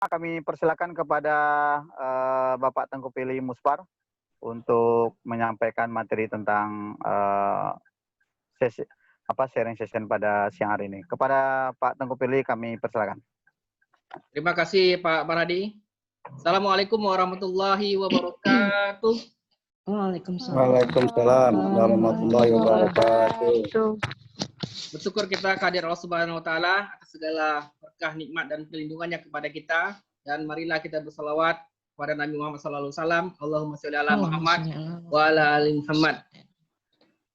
Kami persilakan kepada Bapak Tengku Pilih Muspar untuk menyampaikan materi tentang sharing session pada siang hari ini. Kepada Pak Tengku Pilih kami persilakan. Terima kasih Pak Maradi. Assalamualaikum warahmatullahi wabarakatuh. Waalaikumsalam warahmatullahi wabarakatuh. Bersyukur kita kehadirat Allah Subhanahu wa taala atas segala berkah, nikmat dan perlindungannya kepada kita, dan marilah kita bersalawat kepada Nabi Muhammad sallallahu alaihi wasallam. Allahumma sholli ala Muhammad wa ala ali Muhammad.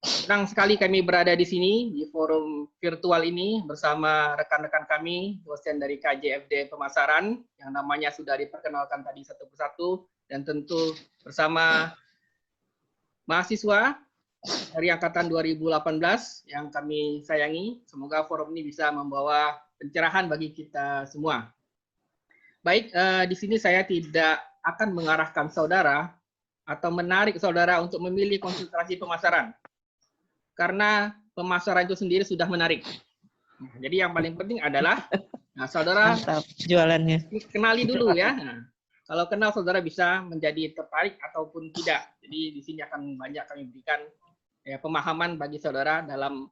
Senang sekali kami berada di sini di forum virtual ini bersama rekan-rekan kami, dosen dari KJFD Pemasaran yang namanya sudah diperkenalkan tadi satu persatu, dan tentu bersama mahasiswa dari angkatan 2018 yang kami sayangi. Semoga forum ini bisa membawa pencerahan bagi kita semua. Baik, di sini saya tidak akan mengarahkan saudara atau menarik saudara untuk memilih konsentrasi pemasaran, karena pemasaran itu sendiri sudah menarik. Jadi yang paling penting adalah saudara jualannya kenali dulu ya. Kalau kenal, saudara bisa menjadi tertarik ataupun tidak. Jadi di sini akan banyak kami berikan pemahaman bagi saudara dalam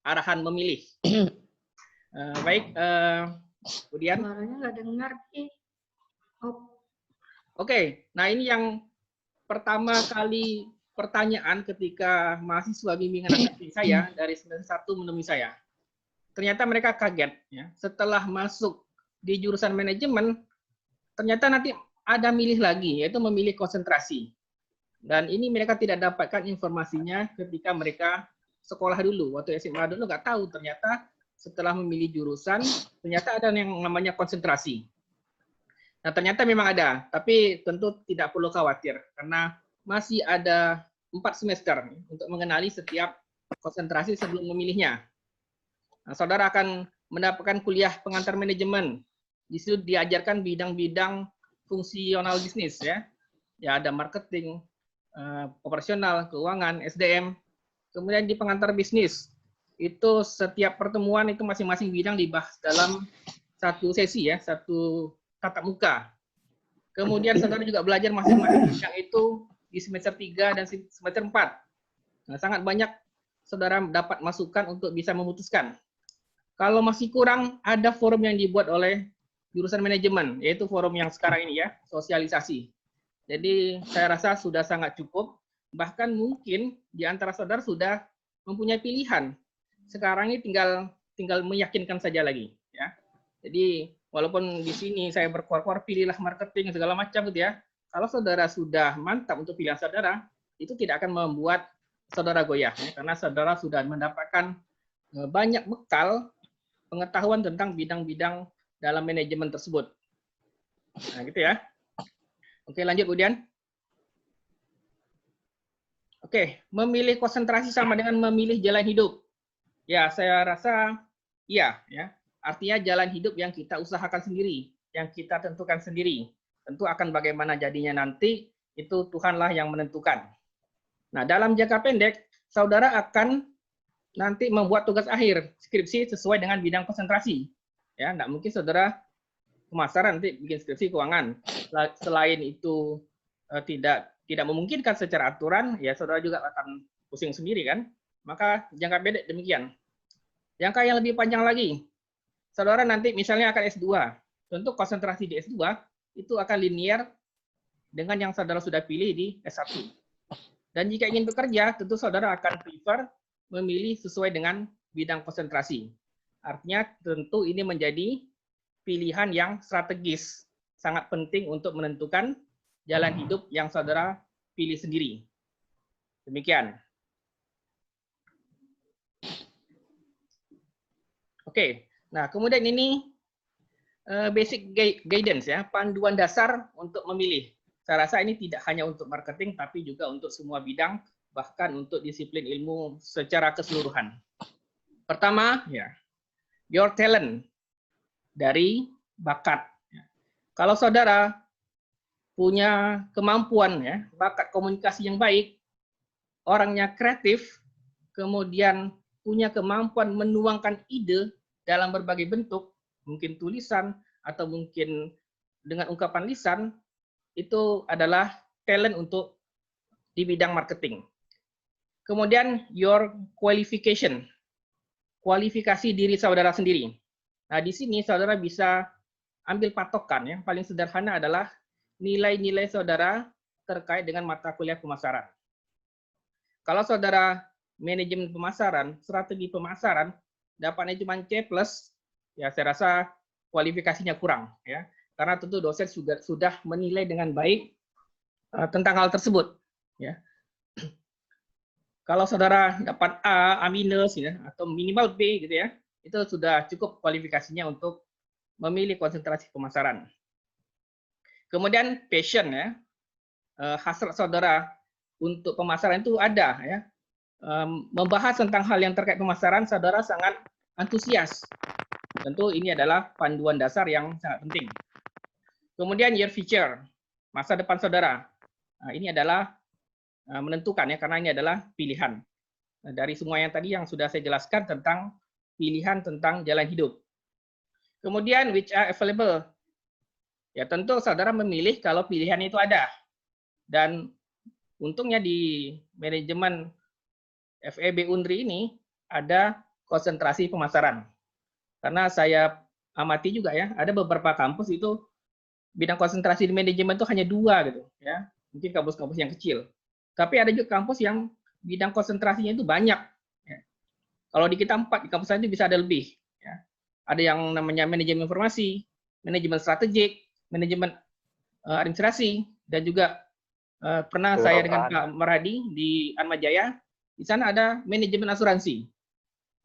arahan memilih. Baik, kemudian. Suaranya nggak dengar sih. Oke, nah ini yang pertama kali pertanyaan ketika mahasiswa bimbingan akademik saya dari semester 1 menemui saya. Ternyata mereka kaget ya, setelah masuk di jurusan manajemen, ternyata nanti ada milih lagi, yaitu memilih konsentrasi. Dan ini mereka tidak dapatkan informasinya ketika mereka sekolah dulu. Waktu SMA dulu nggak tahu, ternyata setelah memilih jurusan, ternyata ada yang namanya konsentrasi. Nah, ternyata memang ada, tapi tentu tidak perlu khawatir, karena masih ada 4 semester untuk mengenali setiap konsentrasi sebelum memilihnya. Nah, saudara akan mendapatkan kuliah pengantar manajemen. Di situ diajarkan bidang-bidang fungsional bisnis ya. Ya, ada marketing, operasional, keuangan, SDM. Kemudian di pengantar bisnis, itu setiap pertemuan itu masing-masing bidang dibahas dalam satu sesi ya, satu tatap muka. Kemudian saudara juga belajar masing-masing bidang itu di semester 3 dan semester 4. Nah, sangat banyak saudara dapat masukan untuk bisa memutuskan. Kalau masih kurang, ada forum yang dibuat oleh jurusan manajemen, yaitu forum yang sekarang ini ya, sosialisasi. Jadi saya rasa sudah sangat cukup, bahkan mungkin di antara saudara sudah mempunyai pilihan. Sekarang ini tinggal meyakinkan saja lagi ya. Jadi walaupun di sini saya berkuar-kuar pilihlah marketing segala macam gitu ya. Kalau saudara sudah mantap untuk pilihan saudara, itu tidak akan membuat saudara goyah ya, karena saudara sudah mendapatkan banyak bekal pengetahuan tentang bidang-bidang dalam manajemen tersebut. Nah, gitu ya. Oke, lanjut kemudian. Oke, memilih konsentrasi sama dengan memilih jalan hidup. Ya, saya rasa iya ya. Artinya jalan hidup yang kita usahakan sendiri, yang kita tentukan sendiri. Tentu akan bagaimana jadinya nanti, itu Tuhanlah yang menentukan. Nah, dalam jangka pendek, saudara akan nanti membuat tugas akhir, skripsi sesuai dengan bidang konsentrasi. Ya, enggak mungkin saudara pemasaran nanti bikin skripsi keuangan. Selain itu tidak memungkinkan secara aturan, ya saudara juga akan pusing sendiri kan. Maka jangka pendek demikian. Jangka yang lebih panjang lagi, saudara nanti misalnya akan S2. Tentu konsentrasi di S2 itu akan linear dengan yang saudara sudah pilih di S1. Dan jika ingin bekerja, tentu saudara akan prefer memilih sesuai dengan bidang konsentrasi. Artinya tentu ini menjadi pilihan yang strategis, sangat penting untuk menentukan jalan hidup yang saudara pilih sendiri. Demikian. Oke, nah kemudian ini basic guidance ya, panduan dasar untuk memilih. Saya rasa ini tidak hanya untuk marketing, tapi juga untuk semua bidang, bahkan untuk disiplin ilmu secara keseluruhan. Pertama, ya, your talent, dari bakat. Kalau saudara punya kemampuan ya, bakat komunikasi yang baik, orangnya kreatif, kemudian punya kemampuan menuangkan ide dalam berbagai bentuk, mungkin tulisan atau mungkin dengan ungkapan lisan itu adalah talent untuk di bidang marketing. Kemudian your qualification, kualifikasi diri saudara sendiri. Nah, di sini saudara bisa ambil patokan yang paling sederhana adalah nilai-nilai saudara terkait dengan mata kuliah pemasaran. Kalau saudara manajemen pemasaran, strategi pemasaran, dapatnya cuma C+, ya saya rasa kualifikasinya kurang, ya. Karena tentu dosen sudah menilai dengan baik tentang hal tersebut, ya. Kalau saudara dapat A minus, ya, atau minimal B, gitu ya, itu sudah cukup kualifikasinya untuk memilih konsentrasi pemasaran. Kemudian passion, ya, hasrat saudara untuk pemasaran itu ada, ya. Membahas tentang hal yang terkait pemasaran, saudara sangat antusias. Tentu ini adalah panduan dasar yang sangat penting. Kemudian your future, masa depan saudara. Nah, ini adalah menentukan, ya, karena ini adalah pilihan. Nah, dari semua yang tadi yang sudah saya jelaskan tentang pilihan tentang jalan hidup. Kemudian which are available. Ya, tentu saudara memilih kalau pilihan itu ada. Dan untungnya di manajemen FEB Undri ini ada konsentrasi pemasaran. Karena saya amati juga, ya, ada beberapa kampus itu bidang konsentrasi di manajemen itu hanya 2 gitu, ya. Mungkin kampus-kampus yang kecil. Tapi ada juga kampus yang bidang konsentrasinya itu banyak. Ya. Kalau di kita 4, di kampus lain itu bisa ada lebih. Ya. Ada yang namanya manajemen informasi, manajemen strategik, manajemen administrasi, dan juga pernah saya dengan Pak Maradi di Atmajaya, di sana ada manajemen asuransi.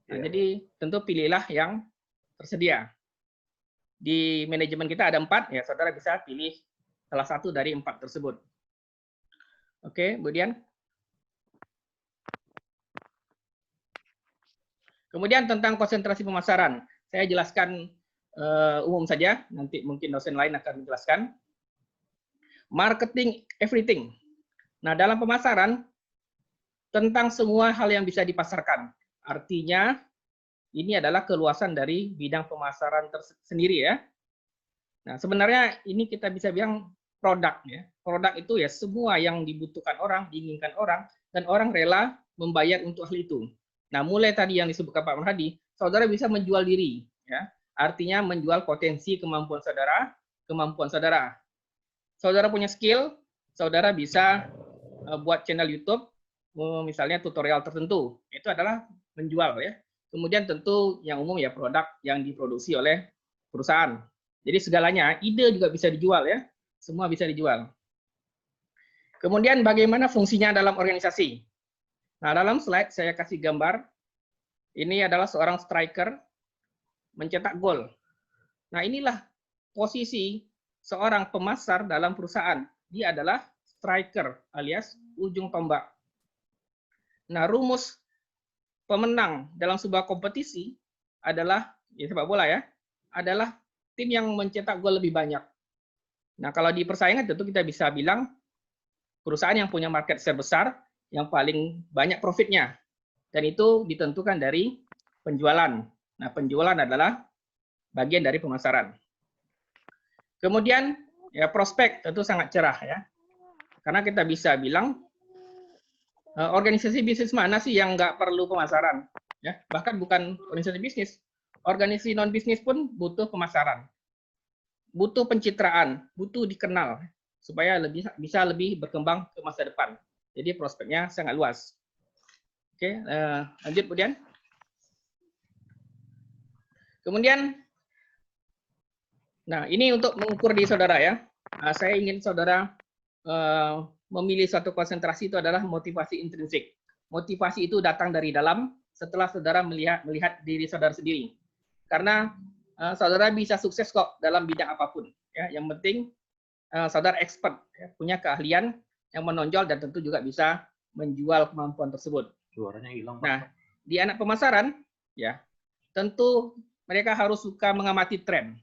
Nah, jadi tentu pilihlah yang tersedia. Di manajemen kita ada 4, ya saudara bisa pilih salah satu dari 4 tersebut. Oke, kemudian tentang konsentrasi pemasaran, saya jelaskan umum saja, nanti mungkin dosen lain akan menjelaskan. Marketing everything. Nah, dalam pemasaran, tentang semua hal yang bisa dipasarkan. Artinya, ini adalah keluasan dari bidang pemasaran sendiri, ya. Nah, sebenarnya ini kita bisa bilang produk, ya. Produk itu ya semua yang dibutuhkan orang, diinginkan orang, dan orang rela membayar untuk hal itu. Nah, mulai tadi yang disebutkan Pak Marhadi, saudara bisa menjual diri, ya. Artinya menjual potensi kemampuan saudara, kemampuan saudara. Saudara punya skill, saudara bisa buat channel YouTube, misalnya tutorial tertentu. Itu adalah menjual, ya. Kemudian tentu yang umum ya produk yang diproduksi oleh perusahaan. Jadi segalanya, ide juga bisa dijual, ya. Semua bisa dijual. Kemudian bagaimana fungsinya dalam organisasi? Nah, dalam slide saya kasih gambar. Ini adalah seorang striker mencetak gol. Nah, inilah posisi seorang pemasar dalam perusahaan. Dia adalah striker alias ujung tombak. Nah, rumus pemenang dalam sebuah kompetisi adalah, ya sepak bola, ya, adalah tim yang mencetak gol lebih banyak. Nah, kalau di persaingan tentu kita bisa bilang perusahaan yang punya market share besar, yang paling banyak profitnya. Dan itu ditentukan dari penjualan. Nah, penjualan adalah bagian dari pemasaran. Kemudian, ya prospek tentu sangat cerah, ya. Karena kita bisa bilang, organisasi bisnis mana sih yang nggak perlu pemasaran? Ya, bahkan bukan organisasi bisnis. Organisasi non-bisnis pun butuh pemasaran. Butuh pencitraan, butuh dikenal, supaya bisa lebih berkembang ke masa depan. Jadi prospeknya sangat luas. Oke, lanjut kemudian. Kemudian, nah ini untuk mengukur di saudara, ya. Saya ingin saudara memilih suatu konsentrasi itu adalah motivasi intrinsik. Motivasi itu datang dari dalam setelah saudara melihat diri saudara sendiri. Karena saudara bisa sukses kok dalam bidang apapun. Ya, yang penting saudara expert, ya, punya keahlian yang menonjol dan tentu juga bisa menjual kemampuan tersebut. Suaranya hilang. Nah, di anak pemasaran, ya tentu mereka harus suka mengamati tren.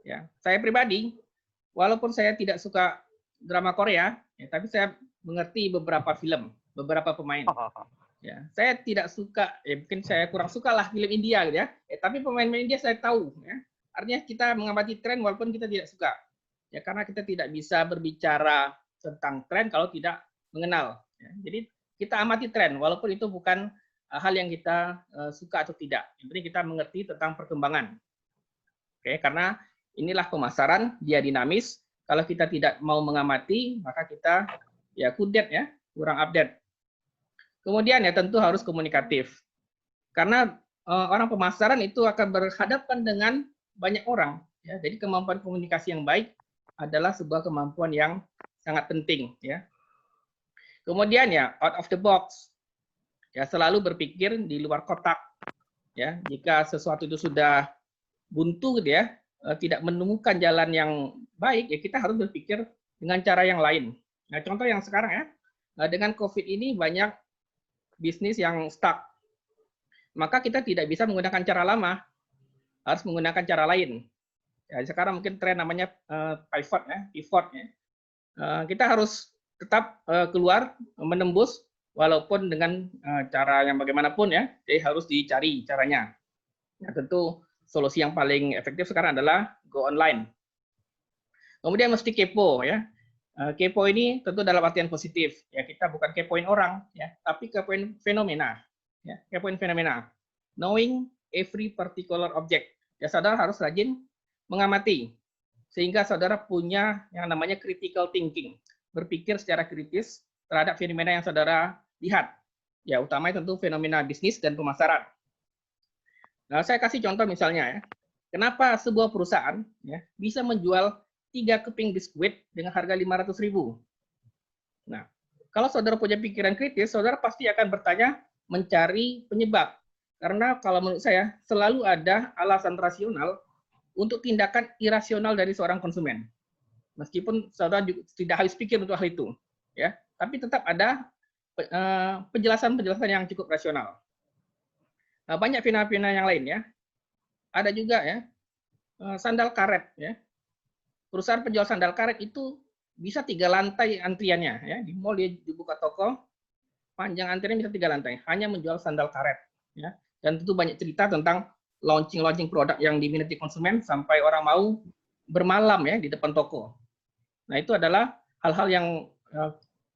Ya, saya pribadi, walaupun saya tidak suka drama Korea, ya, tapi saya mengerti beberapa film, beberapa pemain. Ya, saya tidak suka, ya mungkin saya kurang suka lah film India, gitu ya. Tapi pemain-pemain India saya tahu, ya. Artinya kita mengamati tren walaupun kita tidak suka. Ya, karena kita tidak bisa berbicara tentang tren kalau tidak mengenal. Ya, jadi kita amati tren walaupun itu bukan hal yang kita suka atau tidak. Yang penting kita mengerti tentang perkembangan. Oke, karena inilah pemasaran, dia dinamis. Kalau kita tidak mau mengamati, maka kita ya kudet ya, kurang update. Kemudian ya tentu harus komunikatif. Karena orang pemasaran itu akan berhadapan dengan banyak orang. Ya. Jadi kemampuan komunikasi yang baik adalah sebuah kemampuan yang sangat penting. Ya. Kemudian ya out of the box, ya selalu berpikir di luar kotak. Ya, jika sesuatu itu sudah buntu, gitu ya, tidak menemukan jalan yang baik, ya kita harus berpikir dengan cara yang lain. Nah, contoh yang sekarang ya, dengan COVID ini banyak bisnis yang stuck. Maka kita tidak bisa menggunakan cara lama, harus menggunakan cara lain. Ya, sekarang mungkin tren namanya pivot ya. Kita harus tetap keluar menembus walaupun dengan cara yang bagaimanapun ya. Jadi harus dicari caranya. Nah, tentu solusi yang paling efektif sekarang adalah go online. Kemudian mesti kepo ya. Kepo ini tentu dalam artian positif. Ya, kita bukan kepoin orang ya, tapi kepoin fenomena. Ya, kepoin fenomena. Knowing every particular object. Ya, saudara harus rajin mengamati sehingga saudara punya yang namanya critical thinking, berpikir secara kritis terhadap fenomena yang saudara lihat. Ya, utamanya tentu fenomena bisnis dan pemasaran. Nah, saya kasih contoh misalnya ya. Kenapa sebuah perusahaan ya bisa menjual 3 keping biskuit dengan harga 500.000? Nah, kalau saudara punya pikiran kritis, saudara pasti akan bertanya mencari penyebab. Karena kalau menurut saya selalu ada alasan rasional untuk tindakan irasional dari seorang konsumen. Meskipun saudara juga tidak habis pikir untuk hal itu, ya, tapi tetap ada penjelasan-penjelasan yang cukup rasional. Nah, banyak fenomena yang lain ya. Ada juga ya sandal karet ya. Perusahaan penjual sandal karet itu bisa 3 lantai antriannya ya. Di mall dia dibuka toko, panjang antriannya bisa 3 lantai, hanya menjual sandal karet ya. Dan tentu banyak cerita tentang launching produk yang diminati konsumen sampai orang mau bermalam ya di depan toko. Nah, itu adalah hal-hal yang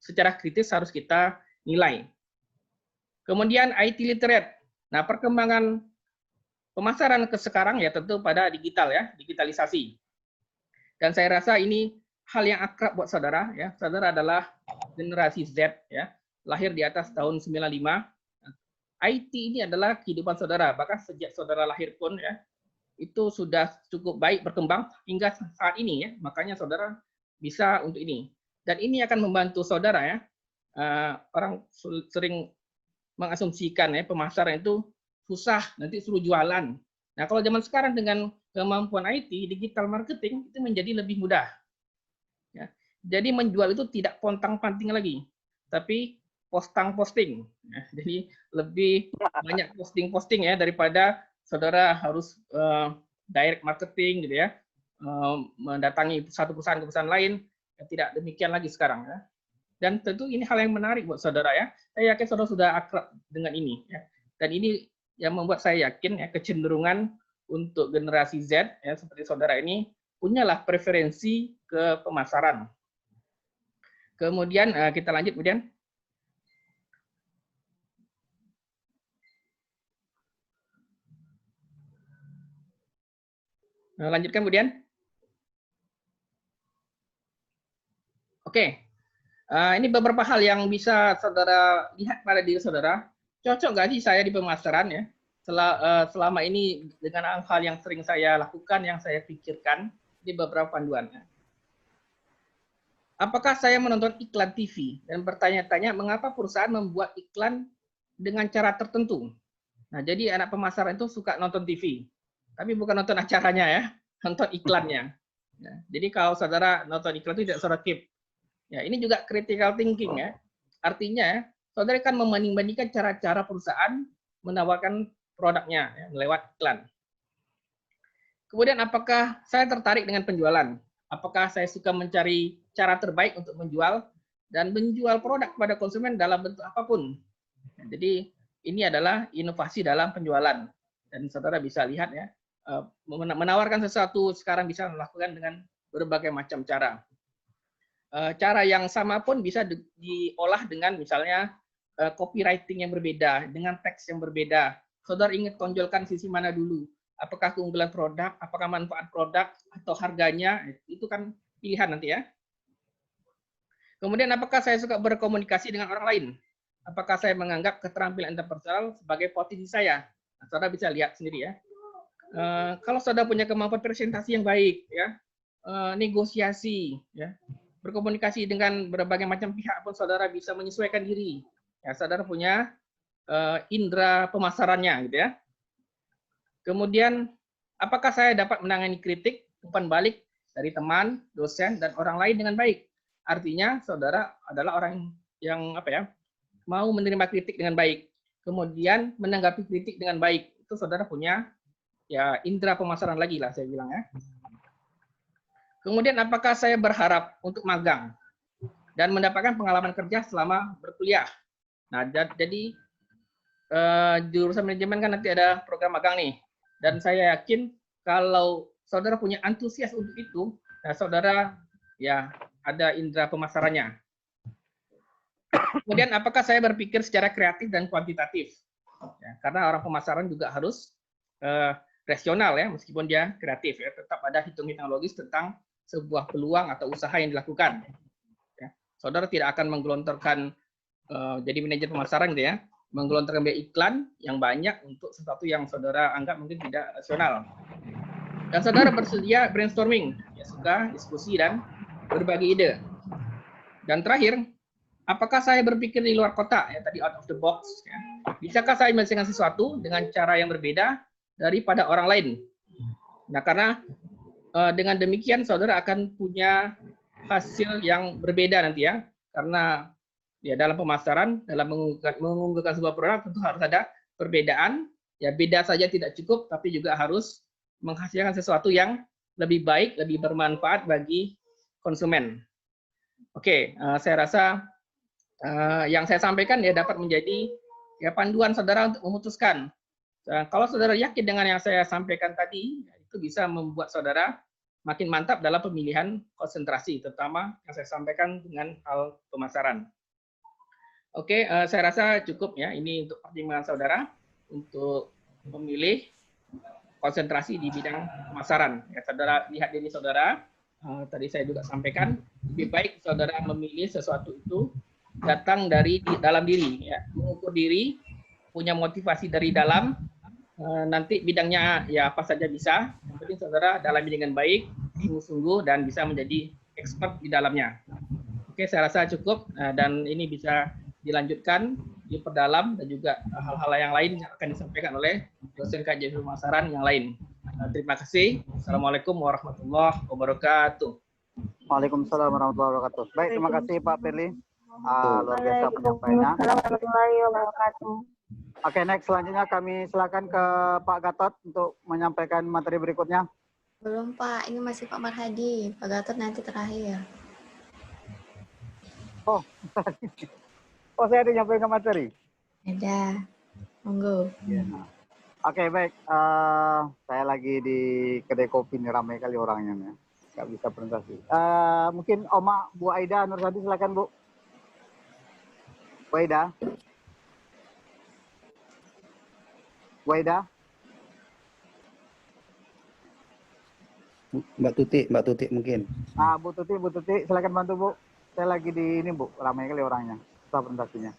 secara kritis harus kita nilai. Kemudian IT literate. Nah, perkembangan pemasaran ke sekarang ya tentu pada digital ya, digitalisasi. Dan saya rasa ini hal yang akrab buat saudara ya. Saudara adalah generasi Z ya, lahir di atas tahun 95. IT ini adalah kehidupan saudara, bahkan sejak saudara lahir pun ya, itu sudah cukup baik berkembang hingga saat ini ya, makanya saudara bisa untuk ini. Dan ini akan membantu saudara ya, orang sering mengasumsikan ya, pemasaran itu susah, nanti suruh jualan. Nah, kalau zaman sekarang dengan kemampuan IT, digital marketing, itu menjadi lebih mudah. Ya. Jadi menjual itu tidak pontang-panting lagi, tapi posting. Ya, jadi lebih banyak posting ya daripada saudara harus direct marketing gitu ya, mendatangi satu perusahaan ke perusahaan lain. Ya, tidak demikian lagi sekarang ya. Dan tentu ini hal yang menarik buat saudara ya. Saya yakin saudara sudah akrab dengan ini ya. Dan ini yang membuat saya yakin ya kecenderungan untuk generasi Z ya seperti saudara ini punyalah preferensi ke pemasaran. Kemudian kita lanjut kemudian. Lanjutkan kemudian. Oke. Ini beberapa hal yang bisa saudara lihat pada diri saudara. Cocok nggak sih saya di pemasaran ya? Selama ini dengan hal yang sering saya lakukan, yang saya pikirkan, di beberapa panduan. Apakah saya menonton iklan TV dan bertanya-tanya mengapa perusahaan membuat iklan dengan cara tertentu? Nah, jadi anak pemasaran itu suka nonton TV, tapi bukan nonton acaranya ya, nonton iklannya. Nah, jadi kalau saudara nonton iklan itu tidak saudara keep. Ya, ini juga critical thinking ya. Artinya, saudara kan membanding-bandingkan cara-cara perusahaan menawarkan produknya ya, lewat iklan. Kemudian apakah saya tertarik dengan penjualan? Apakah saya suka mencari cara terbaik untuk menjual dan menjual produk kepada konsumen dalam bentuk apapun? Jadi ini adalah inovasi dalam penjualan. Dan saudara bisa lihat ya, menawarkan sesuatu sekarang bisa melakukan dengan berbagai macam cara. Cara yang sama pun bisa diolah dengan misalnya copywriting yang berbeda, dengan teks yang berbeda. Saudara ingin tonjolkan sisi mana dulu? Apakah keunggulan produk, apakah manfaat produk, atau harganya? Itu kan pilihan nanti ya. Kemudian apakah saya suka berkomunikasi dengan orang lain? Apakah saya menganggap keterampilan interpersonal sebagai potensi saya? Nah, saudara bisa lihat sendiri ya. Kalau saudara punya kemampuan presentasi yang baik, ya, negosiasi, ya, berkomunikasi dengan berbagai macam pihak pun saudara bisa menyesuaikan diri. Ya, saudara punya indera pemasarannya, gitu ya. Kemudian, apakah saya dapat menangani kritik, umpan balik dari teman, dosen, dan orang lain dengan baik? Artinya, saudara adalah orang yang mau menerima kritik dengan baik, kemudian menanggapi kritik dengan baik. Itu saudara punya ya indera pemasaran lagi lah saya bilang ya. Kemudian apakah saya berharap untuk magang dan mendapatkan pengalaman kerja selama berkuliah? Nah, jadi jurusan manajemen kan nanti ada program magang nih. Dan saya yakin kalau saudara punya antusias untuk itu, nah saudara ya ada indera pemasarannya. Kemudian apakah saya berpikir secara kreatif dan kuantitatif? Ya, karena orang pemasaran juga harus rasional ya, meskipun dia kreatif ya, tetap ada hitung-hitung logis tentang sebuah peluang atau usaha yang dilakukan. Ya, saudara tidak akan menggelontorkan jadi manajer pemasaran gitu ya, menggelontorkan biaya iklan yang banyak untuk sesuatu yang saudara anggap mungkin tidak rasional. Dan saudara bersedia brainstorming, ya suka diskusi dan berbagi ide. Dan terakhir, apakah saya berpikir di luar kotak ya, tadi out of the box ya. Bisakah saya menyelesaikan sesuatu dengan cara yang berbeda daripada orang lain? Nah, karena dengan demikian saudara akan punya hasil yang berbeda nanti ya, karena ya dalam pemasaran, dalam mengunggulkan sebuah produk tentu harus ada perbedaan. Ya beda saja tidak cukup, tapi juga harus menghasilkan sesuatu yang lebih baik, lebih bermanfaat bagi konsumen. Oke, saya rasa yang saya sampaikan ya dapat menjadi ya panduan saudara untuk memutuskan. Kalau saudara yakin dengan yang saya sampaikan tadi, itu bisa membuat saudara makin mantap dalam pemilihan konsentrasi, terutama yang saya sampaikan dengan hal pemasaran. Oke, saya rasa cukup ya. Ini untuk pertimbangan saudara untuk memilih konsentrasi di bidang pemasaran. Ya, saudara lihat diri saudara. Tadi saya juga sampaikan, lebih baik saudara memilih sesuatu itu datang dari dalam diri, ya, mengukur diri, punya motivasi dari dalam. Nanti bidangnya ya apa saja bisa. Yang penting saudara dalami dengan baik, sungguh-sungguh dan bisa menjadi expert di dalamnya. Oke, saya rasa cukup dan ini bisa dilanjutkan, diperdalam dan juga hal-hal yang lain yang akan disampaikan oleh dosen kajian pemasaran yang lain. Terima kasih. Assalamualaikum warahmatullahi wabarakatuh. Waalaikumsalam warahmatullahi wabarakatuh. Baik, terima kasih Pak Firly. Luar biasa penyampaiannya. Warahmatullahi wabarakatuh. Oke, next selanjutnya kami silakan ke Pak Gatot untuk menyampaikan materi berikutnya. Belum Pak, ini masih Pak Marhadi. Pak Gatot nanti terakhir. Oh, saya ada nyampaikan materi. Ada, monggo. Ya. Oke, baik. Saya lagi di kedai kopi nih, ramai kali orangnya nih. Nggak bisa presentasi. Mungkin Oma Bu Aida Nursadi, silakan Bu. Bu Aida. Bu Aida. Mbak Tuti mungkin. Bu Tuti, silakan bantu Bu. Saya lagi di ini Bu, ramai kali orangnya. Susah presentasinya.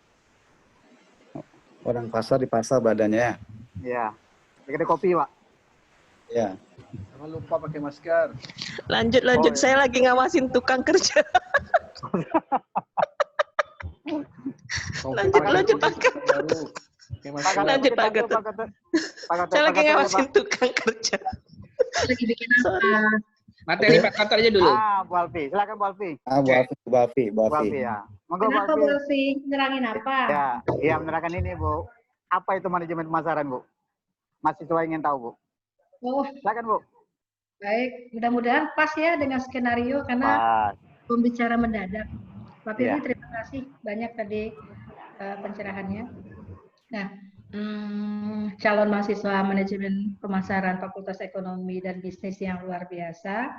Orang pasar di pasar badannya ya. Iya. Di kedai kopi, Pak. Ya. Jangan lupa pakai masker. Lanjut, Oh, ya. Saya lagi ngawasin tukang kerja. lanjut Pak Gatot. Lanjut Pak Gatot. Saya lagi ngawasin tukang kerja. Lagi bikin apa? Materi Pak Gatot aja dulu. Bu Alfi. Silakan Bu Alfi. Bu Alfi. Bu Alfi ya. Monggo Bu Kenapa Alfi. Bu Alfi? Nerangin apa? Ya, iya menerangkan ini Bu. Apa itu manajemen pemasaran Bu? Mahasiswa ingin tahu Bu. Oh, Silakan Bu. baik. Mudah-mudahan pas ya dengan skenario karena pembicara mendadak. Pak Firly, terima kasih banyak tadi pencerahannya. Nah, calon mahasiswa manajemen pemasaran Fakultas Ekonomi dan Bisnis yang luar biasa,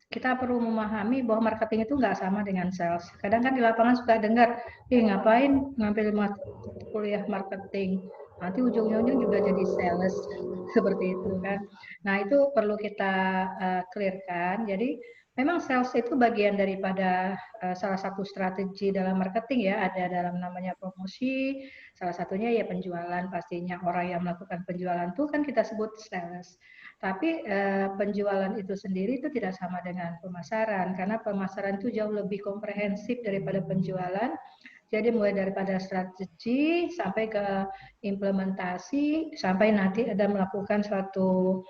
kita perlu memahami bahwa marketing itu nggak sama dengan sales. Kadang kan di lapangan suka dengar, ngapain ngambil kuliah marketing, nanti ujung-ujung juga jadi sales, seperti itu kan. Nah itu perlu kita clearkan. Jadi memang sales itu bagian daripada salah satu strategi dalam marketing ya, ada dalam namanya promosi, salah satunya ya penjualan, pastinya orang yang melakukan penjualan itu kan kita sebut sales. Tapi penjualan itu sendiri itu tidak sama dengan pemasaran, karena pemasaran itu jauh lebih komprehensif daripada penjualan. Jadi mulai daripada strategi sampai ke implementasi, sampai nanti ada melakukan suatu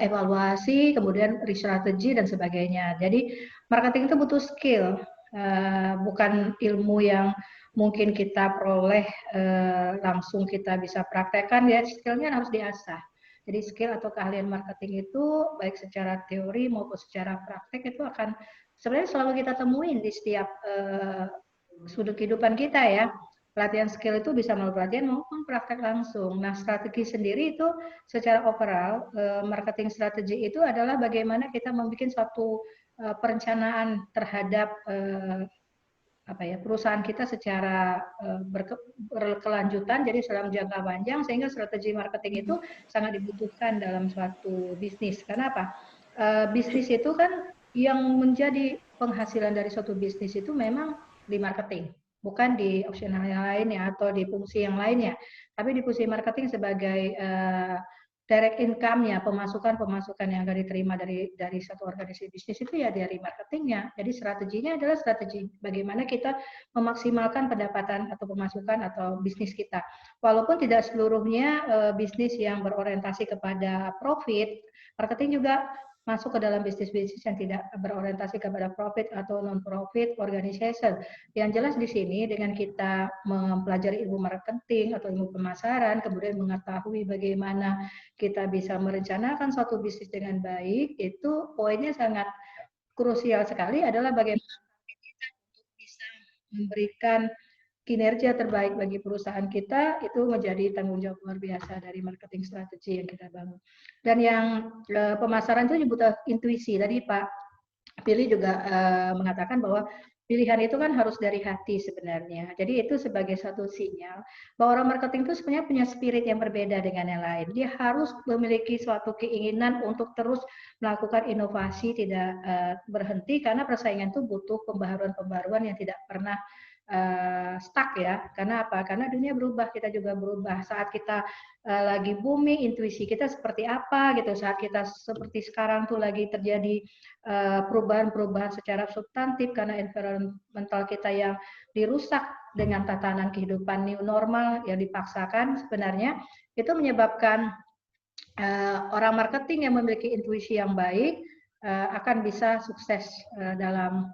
evaluasi, kemudian re-strategi dan sebagainya. Jadi marketing itu butuh skill, bukan ilmu yang mungkin kita peroleh langsung kita bisa praktekkan ya, skillnya harus diasah. Jadi skill atau keahlian marketing itu baik secara teori maupun secara praktek itu akan sebenarnya selalu kita temuin di setiap sudut kehidupan kita ya. Pelatihan skill itu bisa melalui pelatihan maupun praktek langsung. Nah, strategi sendiri itu secara overall, marketing strategi itu adalah bagaimana kita membuat suatu perencanaan terhadap perusahaan kita secara berkelanjutan, jadi dalam jangka panjang, sehingga strategi marketing itu sangat dibutuhkan dalam suatu bisnis. Karena apa? Bisnis itu kan yang menjadi penghasilan dari suatu bisnis itu memang di marketing, bukan di opsional yang lainnya atau di fungsi yang lainnya, tapi di fungsi marketing sebagai direct income-nya, pemasukan yang akan diterima dari satu organisasi bisnis itu ya dari marketingnya. Jadi strateginya adalah strategi bagaimana kita memaksimalkan pendapatan atau pemasukan atau bisnis kita. Walaupun tidak seluruhnya bisnis yang berorientasi kepada profit, marketing juga masuk ke dalam bisnis-bisnis yang tidak berorientasi kepada profit atau non-profit organization. Yang jelas di sini dengan kita mempelajari ilmu marketing atau ilmu pemasaran, kemudian mengetahui bagaimana kita bisa merencanakan suatu bisnis dengan baik, itu poinnya sangat krusial sekali adalah bagaimana kita untuk bisa memberikan kinerja terbaik bagi perusahaan kita, itu menjadi tanggung jawab luar biasa dari marketing strategi yang kita bangun. Dan yang pemasaran itu butuh intuisi. Tadi Pak Pilih juga mengatakan bahwa pilihan itu kan harus dari hati sebenarnya. Jadi itu sebagai satu sinyal bahwa orang marketing itu sebenarnya punya spirit yang berbeda dengan yang lain. Dia harus memiliki suatu keinginan untuk terus melakukan inovasi, tidak berhenti, karena persaingan itu butuh pembaharuan-pembaharuan yang tidak pernah stuck ya. Karena apa? Karena dunia berubah, kita juga berubah. Saat kita lagi booming, intuisi kita seperti apa gitu. Saat kita seperti sekarang tuh lagi terjadi perubahan-perubahan secara substantif karena environmental kita yang dirusak dengan tatanan kehidupan new normal yang dipaksakan, sebenarnya itu menyebabkan orang marketing yang memiliki intuisi yang baik akan bisa sukses dalam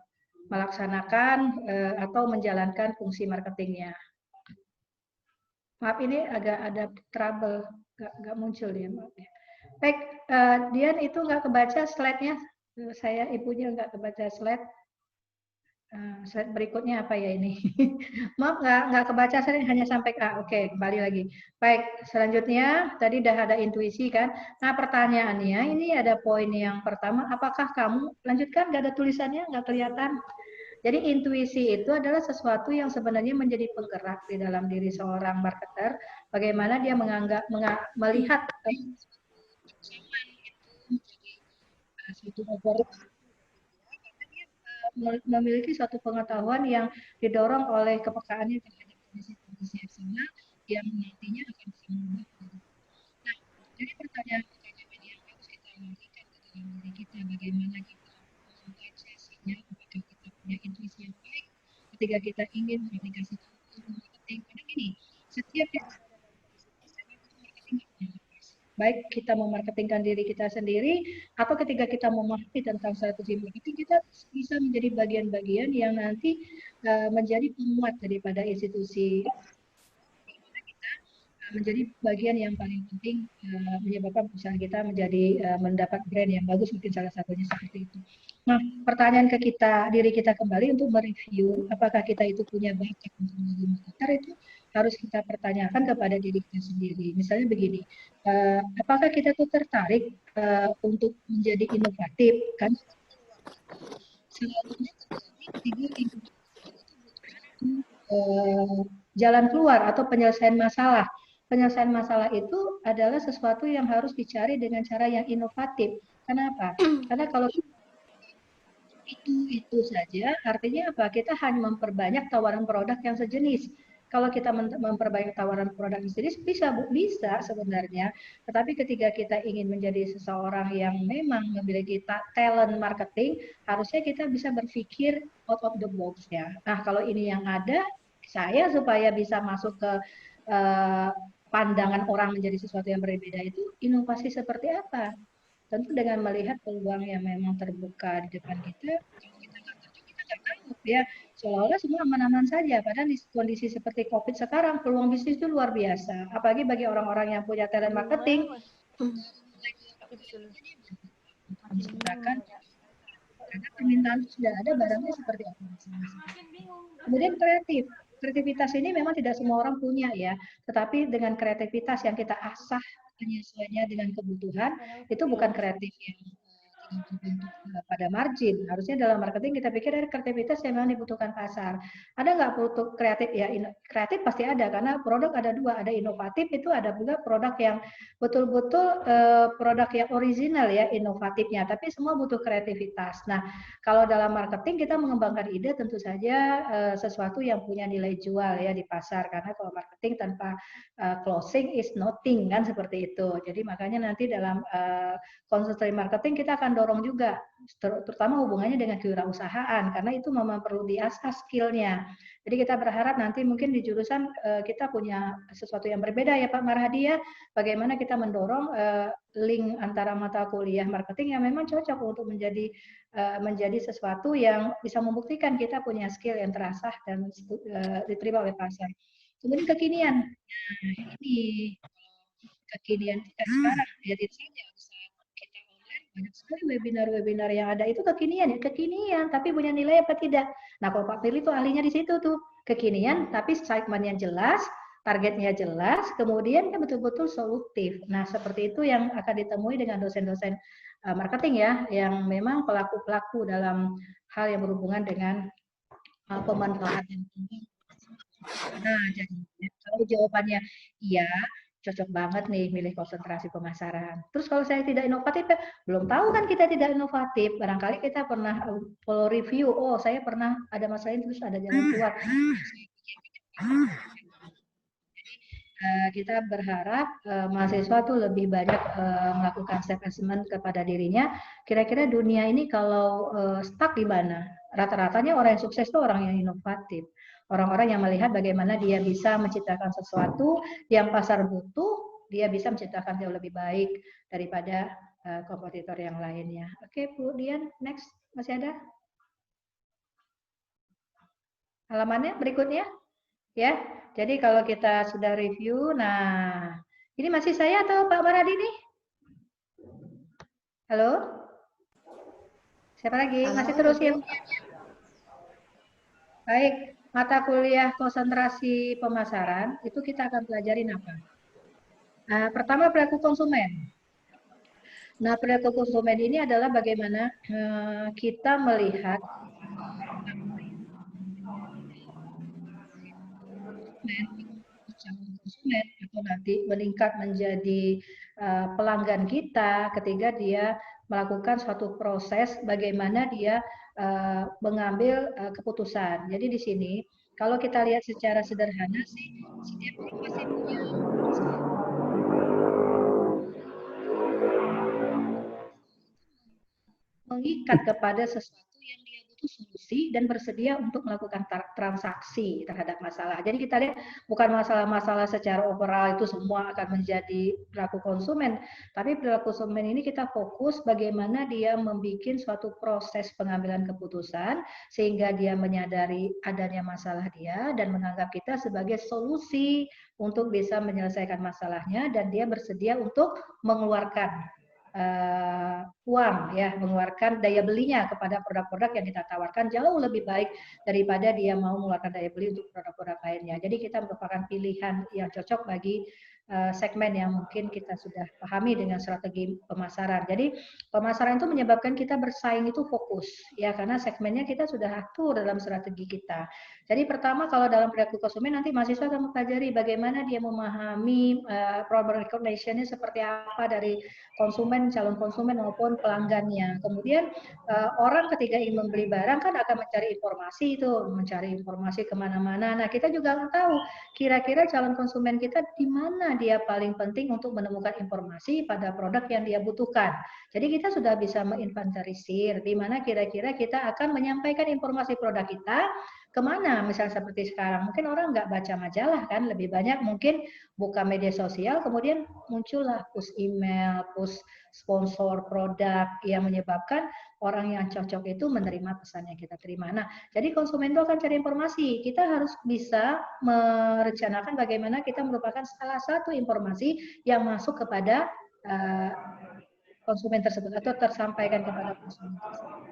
melaksanakan atau menjalankan fungsi marketingnya. Maaf ini agak ada trouble, nggak muncul dia. Baik, Dian itu nggak kebaca slide-nya, saya ibunya nggak kebaca slide. Slide berikutnya apa ya ini? Maaf nggak kebaca, saya hanya sampai oke, kembali lagi. Baik, selanjutnya tadi udah ada intuisi kan. Nah pertanyaannya ini ada poin yang pertama, apakah kamu lanjutkan? Nggak ada tulisannya, nggak kelihatan. Jadi intuisi itu adalah sesuatu yang sebenarnya menjadi penggerak di dalam diri seorang marketer. Bagaimana dia melihat memiliki suatu pengetahuan yang didorong oleh kepekaannya terhadap kondisi-kondisi eksternal yang nantinya akan bisa mengubah. Nah, jadi pertanyaan-pertanyaan yang harus kita lakukan ke dalam diri kita, bagaimana kita membaca sinyal, apakah kita punya intuisi yang baik ketika kita ingin mengaplikasikan ilmu marketing. Karena gini, setiap yang ada dalam marketing baik kita memarketingkan diri kita sendiri atau ketika kita memahami tentang strategi marketing, kita bisa menjadi bagian-bagian yang nanti menjadi penguat daripada institusi, kita menjadi bagian yang paling penting menyebabkan perusahaan kita menjadi mendapat brand yang bagus, mungkin salah satunya seperti itu. Nah, pertanyaan ke diri kita kembali untuk mereview apakah kita itu punya bakat untuk menjadi marketer, itu harus kita pertanyakan kepada diri kita sendiri. Misalnya begini, apakah kita tuh tertarik untuk menjadi inovatif? Kan selalunya terjadi jalan keluar atau penyelesaian masalah. Penyelesaian masalah itu adalah sesuatu yang harus dicari dengan cara yang inovatif. Kenapa? Karena kalau itu saja, artinya apa? Kita hanya memperbanyak tawaran produk yang sejenis. Kalau kita memperbanyak tawaran produk yang sejenis, bisa sebenarnya. Tetapi ketika kita ingin menjadi seseorang yang memang memiliki talent marketing, harusnya kita bisa berpikir out of the box ya. Nah, kalau ini yang ada, saya supaya bisa masuk ke pandangan orang menjadi sesuatu yang berbeda itu, inovasi seperti apa? Tentu dengan melihat peluang yang memang terbuka di depan kita, kita nggak tahu ya, seolah-olah semua aman-aman saja. Padahal di kondisi seperti COVID sekarang, peluang bisnis itu luar biasa. Apalagi bagi orang-orang yang punya talent marketing, karena permintaan sudah ada, barangnya seperti apa. Kemudian kreativitas ini memang tidak semua orang punya ya, tetapi dengan kreativitas yang kita asah penyesuaiannya dengan kebutuhan, itu bukan kreatif yang pada margin. Harusnya dalam marketing kita pikir ada kreativitas yang memang dibutuhkan pasar. Ada nggak butuh kreatif? Ya, kreatif pasti ada, karena produk ada dua, ada inovatif, itu ada juga produk yang betul-betul produk yang original ya, inovatifnya, tapi semua butuh kreativitas. Nah, kalau dalam marketing kita mengembangkan ide tentu saja sesuatu yang punya nilai jual ya di pasar, karena kalau marketing tanpa closing is nothing kan, seperti itu. Jadi makanya nanti dalam konsultasi marketing kita akan dorong juga, terutama hubungannya dengan kewirausahaan, karena itu memang perlu diasah skillnya. Jadi kita berharap nanti mungkin di jurusan kita punya sesuatu yang berbeda ya Pak Marhadi ya, bagaimana kita mendorong link antara mata kuliah marketing yang memang cocok untuk menjadi sesuatu yang bisa membuktikan kita punya skill yang terasah dan diterima oleh pasar. Kemudian kekinian, nah, ini kekinian kita sekarang, jadi saja kita online banyak sekali webinar-webinar yang ada itu kekinian ya, kekinian tapi punya nilai apa tidak. Nah, kalau Pak Firly tuh ahlinya di situ tuh, kekinian tapi segmennya jelas, targetnya jelas, kemudian kan betul-betul solutif. Nah, seperti itu yang akan ditemui dengan dosen-dosen marketing ya, yang memang pelaku-pelaku dalam hal yang berhubungan dengan pemanfaatan. Nah, jadi kalau jawabannya iya, cocok banget nih milih konsentrasi pemasaran. Terus kalau saya tidak inovatif, belum tahu kan kita tidak inovatif. Barangkali kita pernah follow review, oh saya pernah ada masalah ini terus ada jalan keluar. Kita berharap mahasiswa tuh lebih banyak melakukan self assessment kepada dirinya. Kira-kira dunia ini kalau stuck di mana? Rata-ratanya orang yang sukses itu orang yang inovatif. Orang-orang yang melihat bagaimana dia bisa menciptakan sesuatu yang pasar butuh, dia bisa menciptakan jauh lebih baik daripada kompetitor yang lainnya. Oke, Bu Dian, next. Masih ada? Halamannya berikutnya? Ya, jadi kalau kita sudah review, nah ini masih saya atau Pak Marhadi nih? Halo? Siapa lagi? Masih terus ya? Baik, mata kuliah konsentrasi pemasaran, itu kita akan pelajarin apa? Nah, pertama perilaku konsumen. Nah, perilaku konsumen ini adalah bagaimana kita melihat konsumen atau nanti meningkat menjadi pelanggan kita ketika dia melakukan suatu proses bagaimana dia mengambil keputusan. Jadi di sini kalau kita lihat secara sederhana sih setiap orang pasti punya mengikat kepada sesuatu yang dia butuh solusi dan bersedia untuk melakukan transaksi terhadap masalah. Jadi kita lihat bukan masalah-masalah secara overall itu semua akan menjadi perilaku konsumen, tapi perilaku konsumen ini kita fokus bagaimana dia membuat suatu proses pengambilan keputusan sehingga dia menyadari adanya masalah dia dan menganggap kita sebagai solusi untuk bisa menyelesaikan masalahnya dan dia bersedia untuk mengeluarkan uang ya, mengeluarkan daya belinya kepada produk-produk yang kita tawarkan jauh lebih baik daripada dia mau mengeluarkan daya beli untuk produk-produk lainnya. Jadi kita merupakan pilihan yang cocok bagi segmen yang mungkin kita sudah pahami dengan strategi pemasaran. Jadi pemasaran itu menyebabkan kita bersaing itu fokus ya, karena segmennya kita sudah atur dalam strategi kita. Jadi pertama kalau dalam perilaku konsumen nanti mahasiswa akan mempelajari bagaimana dia memahami problem recognition-nya seperti apa dari konsumen, calon konsumen maupun pelanggannya. Kemudian orang ketika ingin membeli barang kan akan mencari informasi kemana-mana. Nah kita juga tahu kira-kira calon konsumen kita di mana dia paling penting untuk menemukan informasi pada produk yang dia butuhkan. Jadi kita sudah bisa menginventarisir di mana kira-kira kita akan menyampaikan informasi produk kita kemana. Misalnya seperti sekarang, mungkin orang nggak baca majalah kan, lebih banyak mungkin buka media sosial, kemudian muncullah push email, push sponsor produk yang menyebabkan orang yang cocok itu menerima pesan yang kita terima. Nah, jadi konsumen itu akan cari informasi. Kita harus bisa merencanakan bagaimana kita merupakan salah satu informasi yang masuk kepada konsumen tersebut atau tersampaikan kepada konsumen tersebut.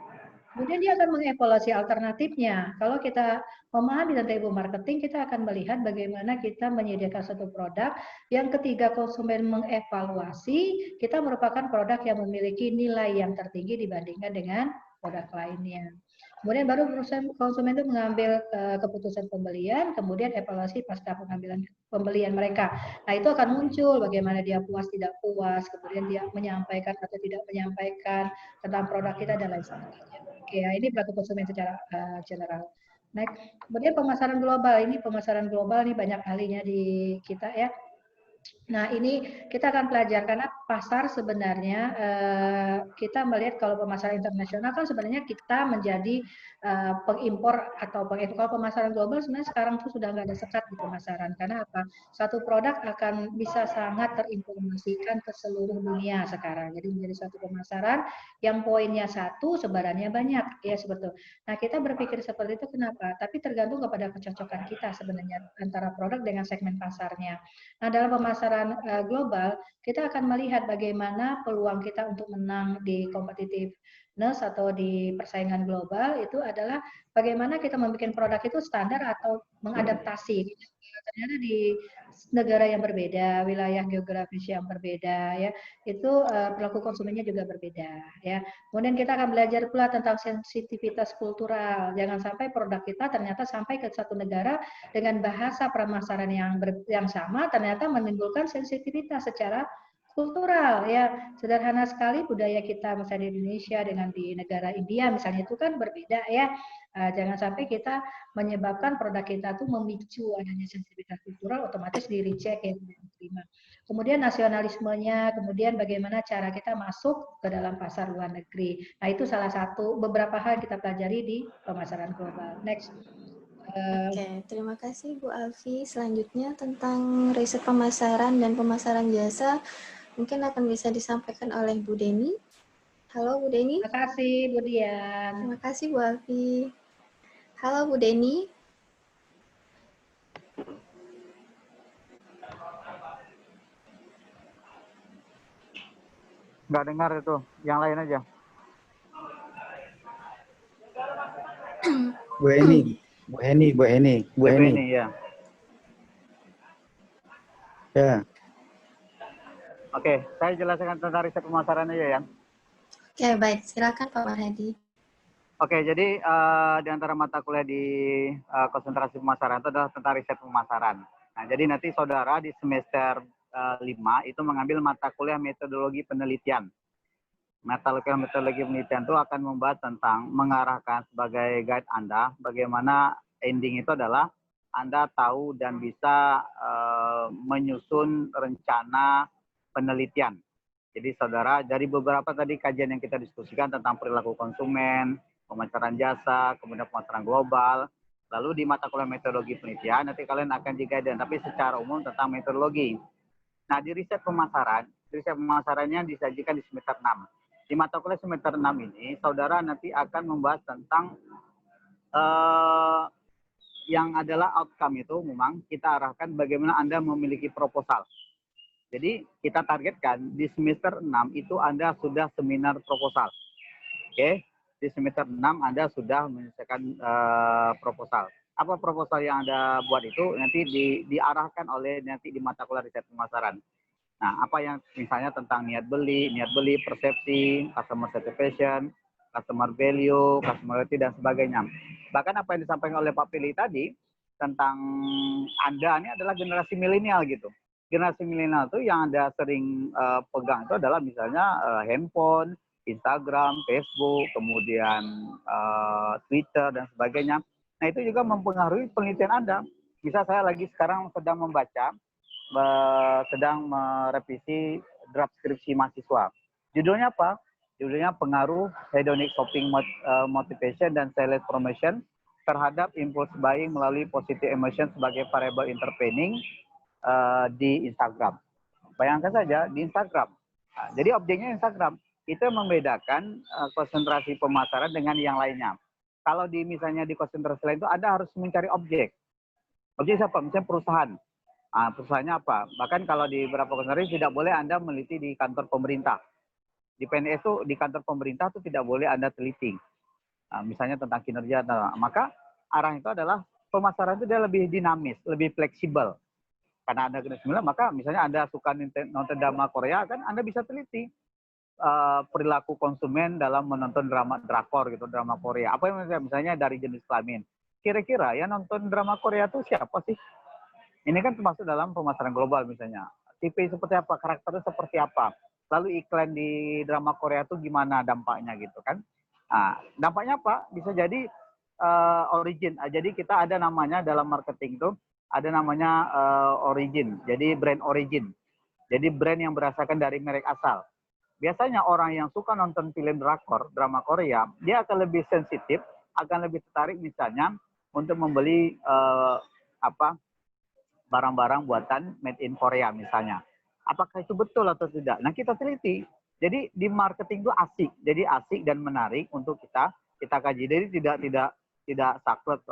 Kemudian dia akan mengevaluasi alternatifnya. Kalau kita memahami tentang ilmu marketing, kita akan melihat bagaimana kita menyediakan satu produk yang ketika konsumen mengevaluasi, kita merupakan produk yang memiliki nilai yang tertinggi dibandingkan dengan produk lainnya. Kemudian baru konsumen itu mengambil keputusan pembelian, kemudian evaluasi pasca pengambilan pembelian mereka. Nah itu akan muncul bagaimana dia puas tidak puas, kemudian dia menyampaikan atau tidak menyampaikan tentang produk kita dan lain sebagainya. Oke, ya, ini perilaku konsumen secara general. Next, kemudian pemasaran global. Ini pemasaran global nih banyak ahlinya di kita ya. Nah ini kita akan pelajar karena pasar sebenarnya kita melihat kalau pemasaran internasional kan sebenarnya kita menjadi pengimpor atau pengekspor. Kalau pemasaran global sebenarnya sekarang tuh sudah nggak ada sekat di pemasaran karena apa? Satu produk akan bisa sangat terinformasikan ke seluruh dunia sekarang. Jadi menjadi satu pemasaran yang poinnya satu, sebarannya banyak ya seperti itu. Nah kita berpikir seperti itu kenapa? Tapi tergantung kepada kecocokan kita sebenarnya antara produk dengan segmen pasarnya. Nah, dalam pemasaran global, kita akan melihat bagaimana peluang kita untuk menang di competitiveness atau di persaingan global itu adalah bagaimana kita membuat produk itu standar atau mengadaptasi. Ternyata di negara yang berbeda, wilayah geografis yang berbeda, ya itu perilaku konsumennya juga berbeda. Ya, kemudian kita akan belajar pula tentang sensitivitas kultural. Jangan sampai produk kita ternyata sampai ke satu negara dengan bahasa pemasaran yang sama, ternyata menimbulkan sensitivitas secara kultural ya. Sederhana sekali budaya kita misalnya di Indonesia dengan di negara India misalnya itu kan berbeda ya. Jangan sampai kita menyebabkan produk kita tuh memicu adanya sensitivitas kultural, otomatis di reject ya, tidak diterima. Kemudian nasionalismenya, kemudian bagaimana cara kita masuk ke dalam pasar luar negeri. Nah itu salah satu beberapa hal kita pelajari di pemasaran global. Next. Oke, terima kasih Bu Alfi. Selanjutnya tentang riset pemasaran dan pemasaran jasa mungkin akan bisa disampaikan oleh Bu Deni. Halo Bu Deni. Terima kasih Bu Dian. Terima kasih Bu Alfi. Halo Bu Deni. Nggak dengar itu, yang lain aja. Bu Heni ya. Ya. Oke, saya jelaskan tentang riset pemasaran aja ya. Oke, baik. Silakan Pak Marhadi. Oke, jadi di antara mata kuliah di konsentrasi pemasaran itu adalah tentang riset pemasaran. Nah, jadi nanti saudara di semester 5 itu mengambil mata kuliah metodologi penelitian. Metodologi penelitian itu akan membahas tentang mengarahkan sebagai guide Anda bagaimana ending itu adalah Anda tahu dan bisa menyusun rencana penelitian. Jadi saudara, dari beberapa tadi kajian yang kita diskusikan tentang perilaku konsumen, pemasaran jasa, kemudian pemasaran global, lalu di mata kuliah metodologi penelitian, nanti kalian akan di-guide, tapi secara umum tentang metodologi. Nah, di riset pemasarannya disajikan di semester 6. Di mata kuliah semester 6 ini, saudara nanti akan membahas tentang yang adalah outcome itu memang kita arahkan bagaimana Anda memiliki proposal. Jadi kita targetkan di semester 6 itu Anda sudah seminar proposal. Oke, di semester 6 Anda sudah menyelesaikan proposal. Apa proposal yang Anda buat itu nanti diarahkan oleh nanti di mata kuliah riset pemasaran. Nah, apa yang misalnya tentang niat beli, persepsi, customer satisfaction, customer value, customer loyalty, dan sebagainya. Bahkan apa yang disampaikan oleh Pak Pili tadi tentang Anda ini adalah generasi milenial gitu. Generasi milenial itu yang Anda sering pegang itu adalah misalnya handphone, Instagram, Facebook, kemudian Twitter, dan sebagainya. Nah, itu juga mempengaruhi penelitian Anda. Bisa saya lagi sekarang sedang membaca, sedang merevisi draft skripsi mahasiswa. Judulnya apa? Judulnya pengaruh hedonic shopping motivation dan sales promotion terhadap impulse buying melalui positive emotion sebagai variable intervening di Instagram. Bayangkan saja di Instagram. Nah, jadi objeknya Instagram. Itu membedakan konsentrasi pemasaran dengan yang lainnya. Kalau di misalnya di konsentrasi lain itu Anda harus mencari objek. Objek siapa? Misalnya perusahaan. Nah, perusahaannya apa? Bahkan kalau di beberapa konsentrasi tidak boleh Anda meneliti di kantor pemerintah. Di PNS itu di kantor pemerintah itu tidak boleh Anda teliti. Nah, misalnya tentang kinerja, maka arah itu adalah pemasaran itu dia lebih dinamis, lebih fleksibel. Karena Anda generasi milenial, maka misalnya Anda suka nonton drama Korea, kan Anda bisa teliti perilaku konsumen dalam menonton drama drakor gitu, drama Korea. Apa yang misalnya dari jenis kelamin. Kira-kira ya nonton drama Korea itu siapa sih? Ini kan termasuk dalam pemasaran global misalnya. Tipe seperti apa, karakternya seperti apa. Lalu iklan di drama Korea itu gimana dampaknya gitu kan. Nah, dampaknya apa? Bisa jadi origin. Jadi kita ada namanya dalam marketing itu, ada namanya origin. Jadi brand origin. Jadi brand yang berdasarkan dari merek asal. Biasanya orang yang suka nonton film drakor, drama Korea, dia akan lebih sensitif, akan lebih tertarik misalnya untuk membeli barang-barang buatan made in Korea misalnya. Apakah itu betul atau tidak? Nah, kita teliti. Jadi di marketing itu asik. Jadi asik dan menarik untuk kita kaji. Jadi tidak saklek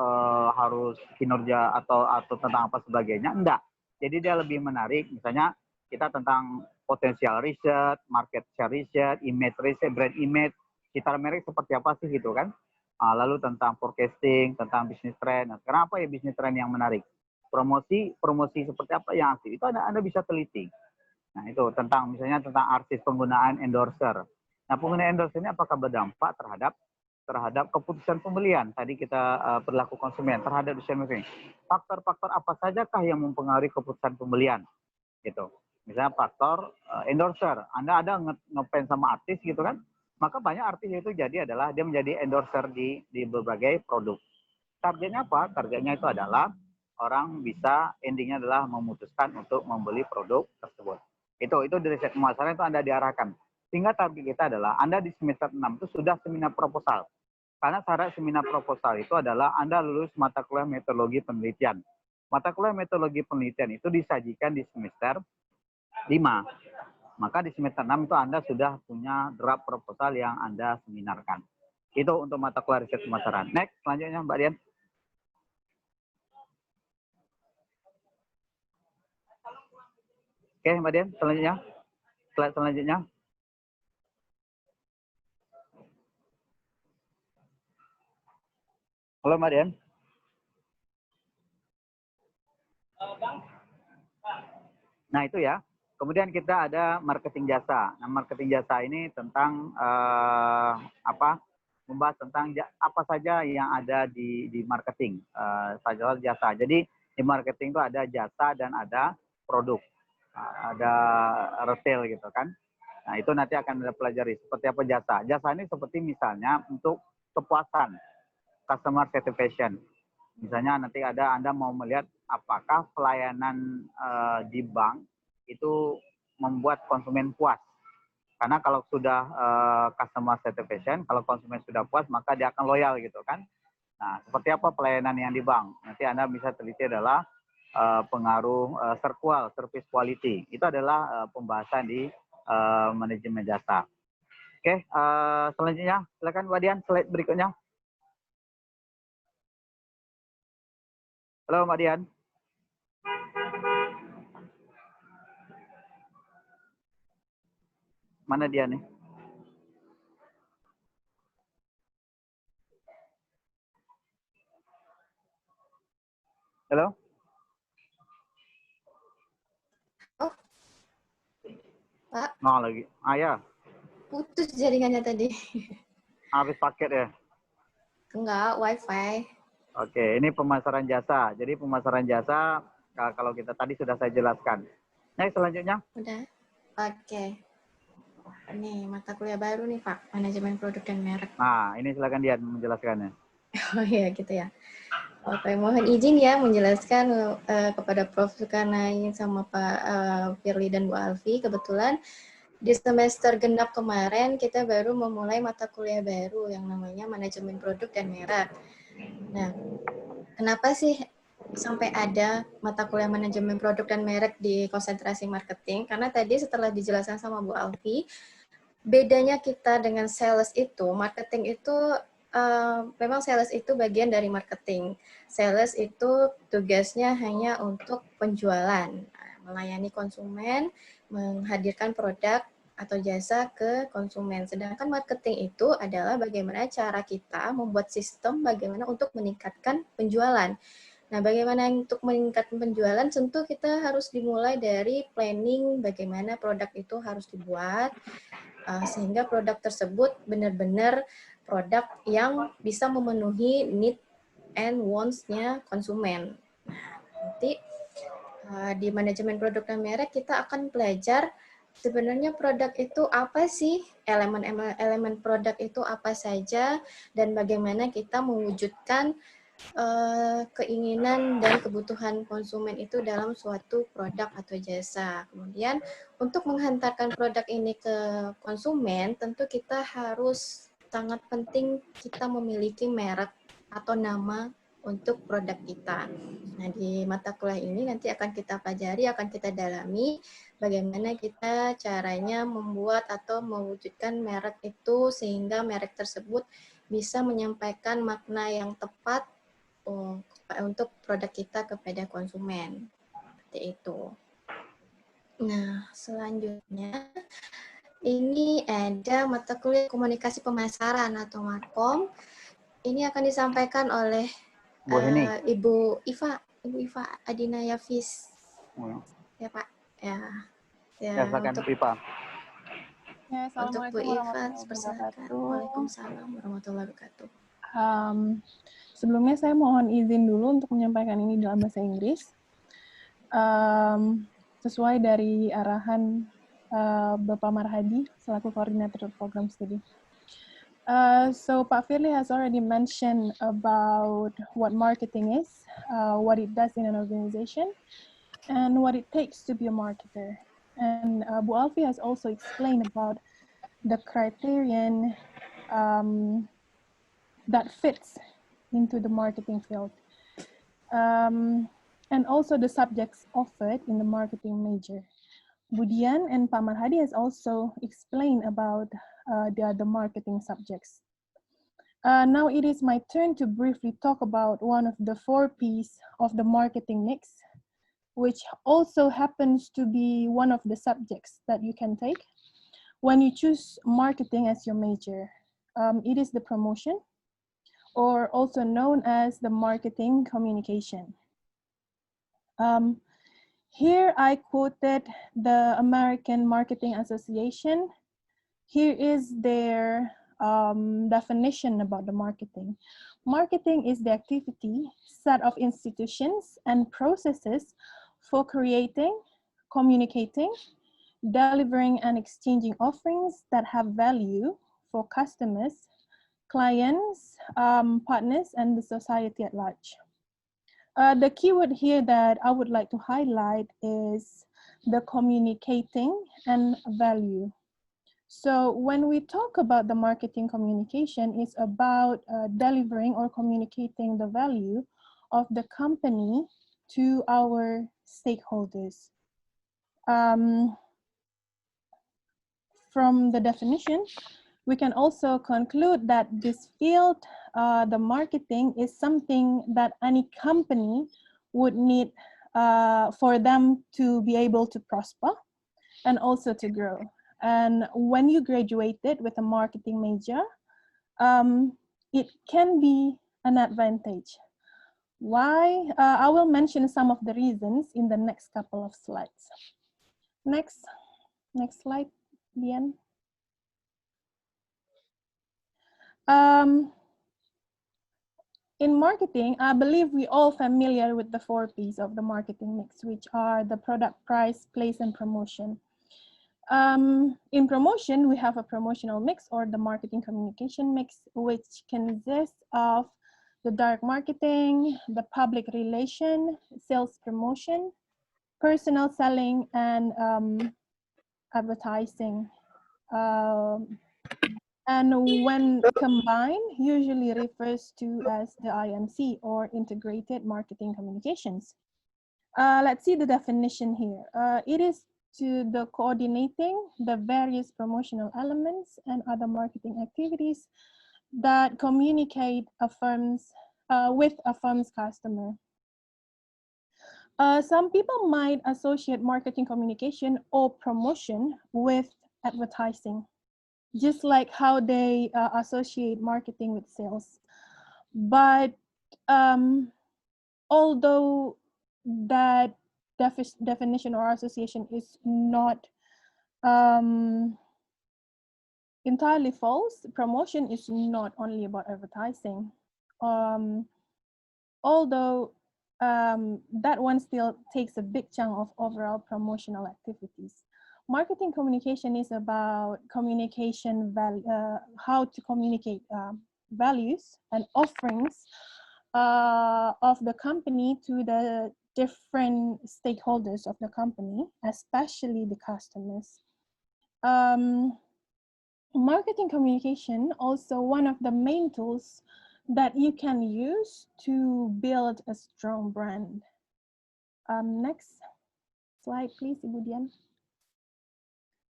harus kinerja atau tentang apa sebagainya. Enggak. Jadi dia lebih menarik. Misalnya kita tentang potensial riset, market share riset, image riset, brand image, citra merek seperti apa sih gitu kan. Lalu tentang forecasting, tentang bisnis trend. Nah, sekarang apa ya bisnis trend yang menarik? Promosi seperti apa yang aktif. Itu Anda bisa teliti. Nah, itu tentang misalnya tentang artis penggunaan endorser. Nah, penggunaan endorser ini apakah berdampak terhadap keputusan pembelian? Tadi kita perilaku konsumen terhadap decision making. Faktor-faktor apa sajakah yang mempengaruhi keputusan pembelian? Gitu. Misalnya faktor endorser. Anda ada ngefans sama artis gitu kan? Maka banyak artis itu jadi adalah dia menjadi endorser di berbagai produk. Targetnya apa? Targetnya itu adalah orang bisa endingnya adalah memutuskan untuk membeli produk tersebut. Itu dari riset pemasaran itu Anda diarahkan. Sehingga target kita adalah Anda di semester 6 itu sudah seminar proposal. Karena syarat seminar proposal itu adalah Anda lulus mata kuliah metodologi penelitian. Mata kuliah metodologi penelitian itu disajikan di semester 5. Maka di semester 6 itu Anda sudah punya draft proposal yang Anda seminarkan. Itu untuk mata kuliah riset pemasaran. Next, selanjutnya Mbak Dian. Oke, Mbak Dian, selanjutnya. Slide selanjutnya. Halo, Mbak Dian. Nah, itu ya. Kemudian kita ada marketing jasa. Nah, marketing jasa ini tentang membahas tentang apa saja yang ada di marketing. Saja jasa. Jadi di marketing itu ada jasa dan ada produk. Ada retail gitu kan. Nah, itu nanti akan Anda pelajari seperti apa jasa. Jasa ini seperti misalnya untuk kepuasan, customer satisfaction. Misalnya nanti Anda mau melihat apakah pelayanan di bank itu membuat konsumen puas. Karena kalau sudah customer satisfaction, kalau konsumen sudah puas, maka dia akan loyal gitu kan. Nah, seperti apa pelayanan yang di bank? Nanti Anda bisa teliti adalah pengaruh service quality. Itu adalah pembahasan di manajemen jasa. Oke, selanjutnya silakan Mbak Dian, slide berikutnya. Halo Mbak Dian. Mana dia nih? Halo? Oh, Pak, Nah, lagi. Ah ya, putus jaringannya tadi. habis paket ya. Enggak, wifi. Oke, ini pemasaran jasa. Jadi pemasaran jasa kalau kita tadi sudah saya jelaskan. Next selanjutnya. Udah. Oke. Ini mata kuliah baru nih Pak, manajemen produk dan merek. Nah, ini silakan dia menjelaskannya. Oh iya gitu ya. Oke, mohon izin ya menjelaskan kepada Prof. Zulkarnain sama Pak Firly dan Bu Alfi. Kebetulan di semester genap kemarin kita baru memulai mata kuliah baru yang namanya manajemen produk dan merek. Nah, kenapa sih sampai ada mata kuliah manajemen produk dan merek di konsentrasi marketing? Karena tadi setelah dijelaskan sama Bu Alfi, bedanya kita dengan sales itu, marketing itu memang sales itu bagian dari marketing. Sales itu tugasnya hanya untuk penjualan, melayani konsumen, menghadirkan produk atau jasa ke konsumen. Sedangkan marketing itu adalah bagaimana cara kita membuat sistem bagaimana untuk meningkatkan penjualan. Nah, bagaimana untuk meningkatkan penjualan? Tentu kita harus dimulai dari planning bagaimana produk itu harus dibuat, sehingga produk tersebut benar-benar produk yang bisa memenuhi need and wants-nya konsumen. Nah, nanti di manajemen produk dan merek kita akan belajar sebenarnya produk itu apa sih, elemen produk itu apa saja, dan bagaimana kita mewujudkan keinginan dan kebutuhan konsumen itu dalam suatu produk atau jasa. Kemudian untuk menghantarkan produk ini ke konsumen, tentu kita harus sangat penting kita memiliki merek atau nama untuk produk kita. Nah, di mata kuliah ini nanti akan kita pelajari, akan kita dalami bagaimana kita caranya membuat atau mewujudkan merek itu sehingga merek tersebut bisa menyampaikan makna yang tepat untuk produk kita kepada konsumen. Seperti itu. Nah, selanjutnya ini ada mata kuliah komunikasi pemasaran atau Markom. Ini akan disampaikan oleh Ibu Iva Adina Yafis. Ya, Pak. Ya, silakan untuk Bu Iva. Ya, untuk Bu Iva, persilakan. Waalaikumsalam warahmatullahi wabarakatuh. Sebelumnya saya mohon izin dulu untuk menyampaikan ini dalam bahasa Inggris. Sesuai dari arahan Bapak Marhadi selaku koordinator program studi. So Pak Firly has already mentioned about what marketing is, what it does in an organization, and what it takes to be a marketer. And Bu Alfi has also explained about the criterion that fits into the marketing field. And also the subjects offered in the marketing major. Budian and Pak Marhadi has also explained about the other marketing subjects. Now it is my turn to briefly talk about one of the 4 P's of the marketing mix, which also happens to be one of the subjects that you can take when you choose marketing as your major. It is the promotion, or also known as the marketing communication. Here I quoted the American Marketing Association. Here is their definition about the marketing. Marketing is the activity, set of institutions and processes for creating, communicating, delivering and exchanging offerings that have value for customers, clients, partners, and the society at large. The keyword here that I would like to highlight is the communicating and value. So when we talk about the marketing communication, it's about delivering or communicating the value of the company to our stakeholders. From the definition, we can also conclude that this field, the marketing, is something that any company would need for them to be able to prosper and also to grow. And when you graduated with a marketing major, it can be an advantage. Why? I will mention some of the reasons in the next couple of slides. Next slide, Dian. In marketing, I believe we all familiar with the 4 P's of the marketing mix, which are the product, price, place, and promotion. In promotion, we have a promotional mix or the marketing communication mix, which consists of the direct marketing, the public relation, sales promotion, personal selling, and advertising. And when combined, usually refers to as the IMC or integrated marketing communications. Let's see the definition here. It is to the coordinating the various promotional elements and other marketing activities that communicate with a firm's customer. Some people might associate marketing communication or promotion with advertising, just like how they associate marketing with sales. But although that definition or association is not entirely false, promotion is not only about advertising. Although that one still takes a big chunk of overall promotional activities. Marketing communication is about communication, how to communicate values and offerings of the company to the different stakeholders of the company, especially the customers. Marketing communication also one of the main tools that you can use to build a strong brand. Next slide, please, Ibu Dian.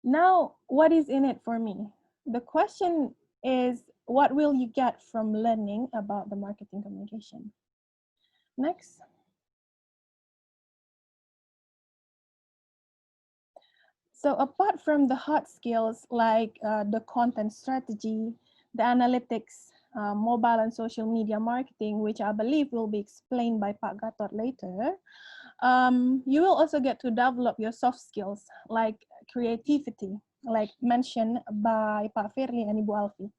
Now, what is in it for me? The question is, what will you get from learning about the marketing communication? Next. So apart from the hard skills like the content strategy, the analytics, mobile and social media marketing, which I believe will be explained by Pak Gatot later, you will also get to develop your soft skills like creativity, like mentioned by Pak Firly and Ibu Alfi,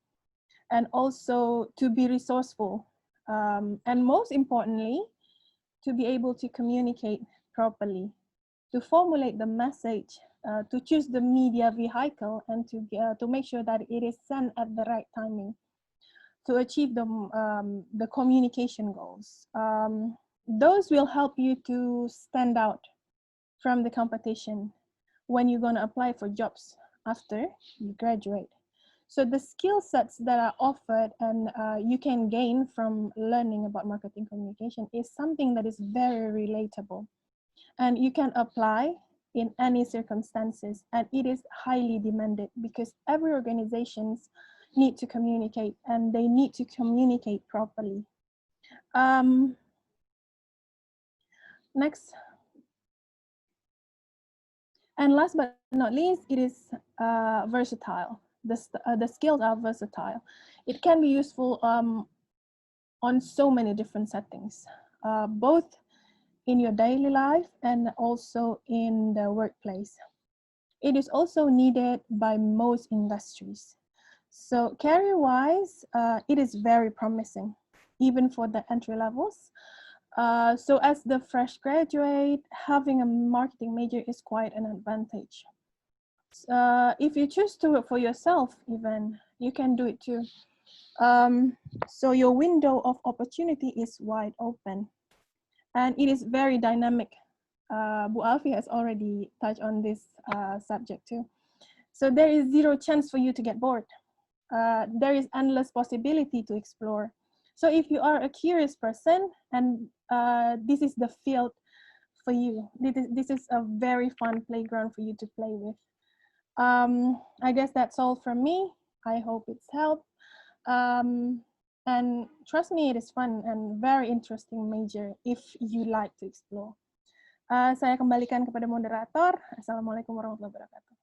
and also to be resourceful, and most importantly, to be able to communicate properly, to formulate the message, to choose the media vehicle, and to make sure that it is sent at the right timing to achieve the communication goals. Those will help you to stand out from the competition when you're going to apply for jobs after you graduate. So the skill sets that are offered and you can gain from learning about marketing communication is something that is very relatable. And you can apply in any circumstances, and it is highly demanded because every organizations need to communicate, and they need to communicate properly. Next. And last but not least, it is versatile. The skills are versatile. It can be useful on so many different settings, both in your daily life and also in the workplace. It is also needed by most industries. So career-wise, it is very promising, even for the entry levels. So as the fresh graduate, having a marketing major is quite an advantage. If you choose to work for yourself, even, you can do it too. So your window of opportunity is wide open. And it is very dynamic. Bu Alfi has already touched on this subject too. So there is zero chance for you to get bored. There is endless possibility to explore. So if you are a curious person and this is the field for you, this is a very fun playground for you to play with. I guess that's all from me. I hope it's helped. And trust me, it is fun and very interesting major if you like to explore. Saya kembalikan kepada moderator. Assalamualaikum warahmatullahi wabarakatuh.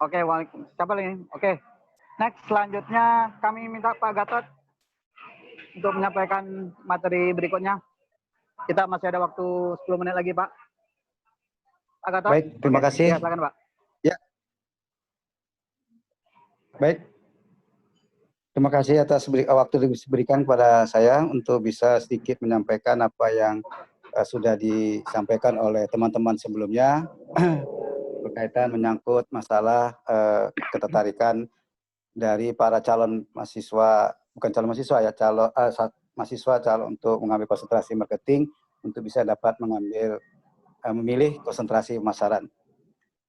Oke, siapa lagi? Oke. Next, selanjutnya kami minta Pak Gatot untuk menyampaikan materi berikutnya. Kita masih ada waktu 10 menit lagi, Pak. Pak Gatot. Baik, terima kasih. Ya, silakan, Pak. Ya. Baik. Terima kasih atas waktu yang diberikan kepada saya untuk bisa sedikit menyampaikan apa yang sudah disampaikan oleh teman-teman sebelumnya berkaitan menyangkut masalah ketertarikan dari para calon mahasiswa, bukan calon mahasiswa ya, mahasiswa calon untuk mengambil konsentrasi marketing untuk bisa dapat memilih konsentrasi pemasaran.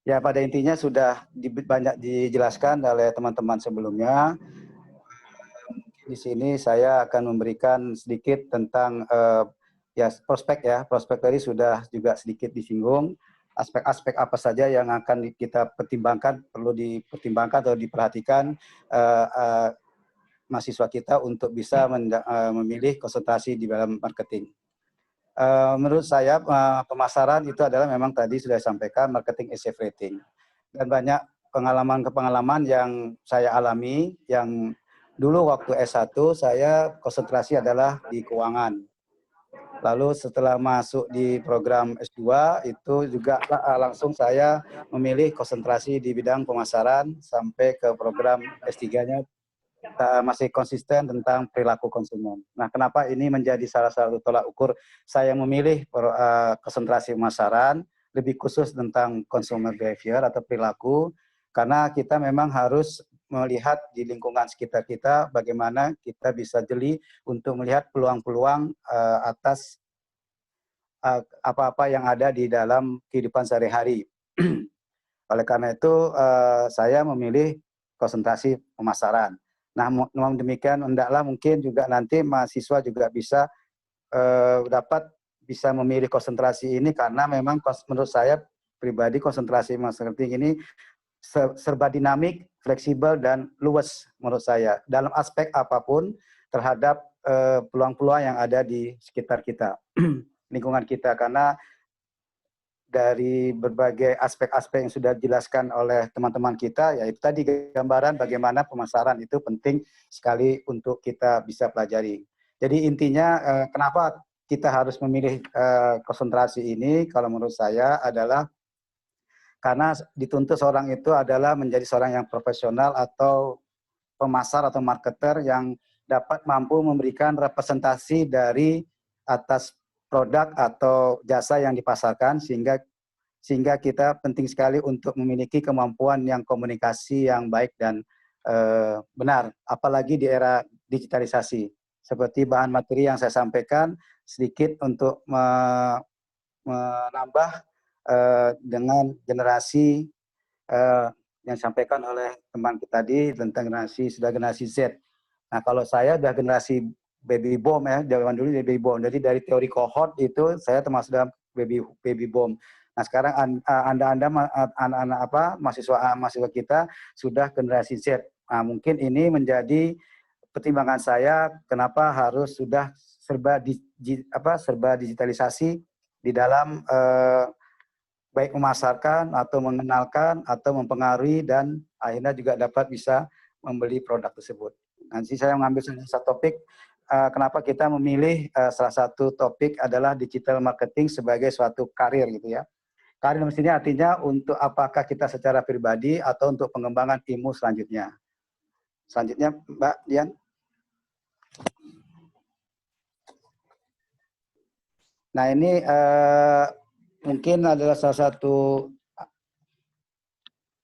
Ya, pada intinya sudah banyak dijelaskan oleh teman-teman sebelumnya. Di sini saya akan memberikan sedikit tentang prospek tadi sudah juga sedikit disinggung. Aspek-aspek apa saja yang akan kita pertimbangkan, perlu dipertimbangkan atau diperhatikan mahasiswa kita untuk bisa memilih konsentrasi di dalam marketing. Menurut saya pemasaran itu adalah memang tadi sudah disampaikan marketing is everything. Dan banyak pengalaman yang saya alami yang dulu waktu S1 saya konsentrasi adalah di keuangan. Lalu setelah masuk di program S2 itu juga langsung saya memilih konsentrasi di bidang pemasaran sampai ke program S3-nya masih konsisten tentang perilaku konsumen. Nah, kenapa ini menjadi salah satu tolak ukur saya memilih konsentrasi pemasaran, lebih khusus tentang consumer behavior atau perilaku, karena kita memang harus melihat di lingkungan sekitar kita bagaimana kita bisa jeli untuk melihat peluang-peluang atas apa-apa yang ada di dalam kehidupan sehari-hari. Oleh karena itu saya memilih konsentrasi pemasaran. Nah, memang demikian, hendaklah mungkin juga nanti mahasiswa juga bisa dapat bisa memilih konsentrasi ini karena memang menurut saya pribadi konsentrasi marketing ini serba dinamik, fleksibel, dan luas menurut saya dalam aspek apapun terhadap peluang-peluang yang ada di sekitar kita, lingkungan kita, karena dari berbagai aspek-aspek yang sudah dijelaskan oleh teman-teman kita, yaitu tadi gambaran bagaimana pemasaran itu penting sekali untuk kita bisa pelajari. Jadi intinya kenapa kita harus memilih konsentrasi ini, kalau menurut saya adalah karena dituntut seorang itu adalah menjadi seorang yang profesional atau pemasar atau marketer yang dapat mampu memberikan representasi dari atas produk atau jasa yang dipasarkan sehingga kita penting sekali untuk memiliki kemampuan yang komunikasi yang baik dan benar, apalagi di era digitalisasi. Seperti bahan materi yang saya sampaikan sedikit untuk menambah dengan generasi yang disampaikan oleh teman kita tadi tentang generasi Z. Nah, kalau saya udah generasi baby boom ya, zaman dulu baby boom. Jadi dari teori cohort itu saya termasuk dalam baby boom. Nah, sekarang anak-anak mahasiswa kita sudah generasi Z. Nah, mungkin ini menjadi pertimbangan saya kenapa harus sudah serba digitalisasi di dalam baik memasarkan atau mengenalkan atau mempengaruhi dan akhirnya juga dapat bisa membeli produk tersebut. Nanti saya mengambil satu topik, kenapa kita memilih salah satu topik adalah digital marketing sebagai suatu karir gitu ya. Karir mestinya artinya untuk apakah kita secara pribadi atau untuk pengembangan ilmu selanjutnya. Selanjutnya Mbak Dian. Nah ini mungkin adalah salah satu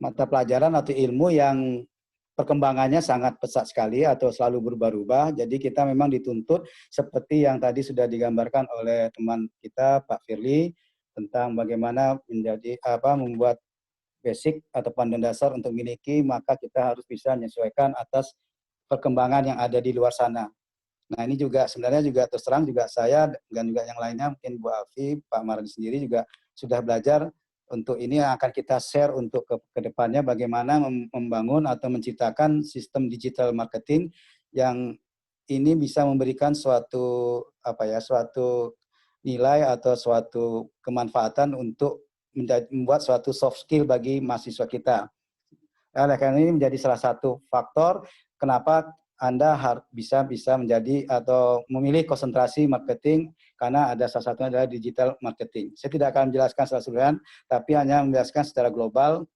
mata pelajaran atau ilmu yang perkembangannya sangat pesat sekali atau selalu berubah-ubah. Jadi kita memang dituntut seperti yang tadi sudah digambarkan oleh teman kita Pak Firly tentang bagaimana membuat basic atau panduan dasar untuk memiliki, maka kita harus bisa menyesuaikan atas perkembangan yang ada di luar sana. Nah ini juga sebenarnya juga terus terang juga saya dan juga yang lainnya mungkin Bu Alfi, Pak Mardi sendiri juga sudah belajar untuk ini yang akan kita share untuk ke depannya bagaimana membangun atau menciptakan sistem digital marketing yang ini bisa memberikan suatu suatu nilai atau suatu kemanfaatan untuk membuat suatu soft skill bagi mahasiswa kita. Oleh karena ini menjadi salah satu faktor kenapa Anda bisa menjadi atau memilih konsentrasi marketing, karena ada salah satunya adalah digital marketing. Saya tidak akan menjelaskan secara keseluruhan, tapi hanya menjelaskan secara global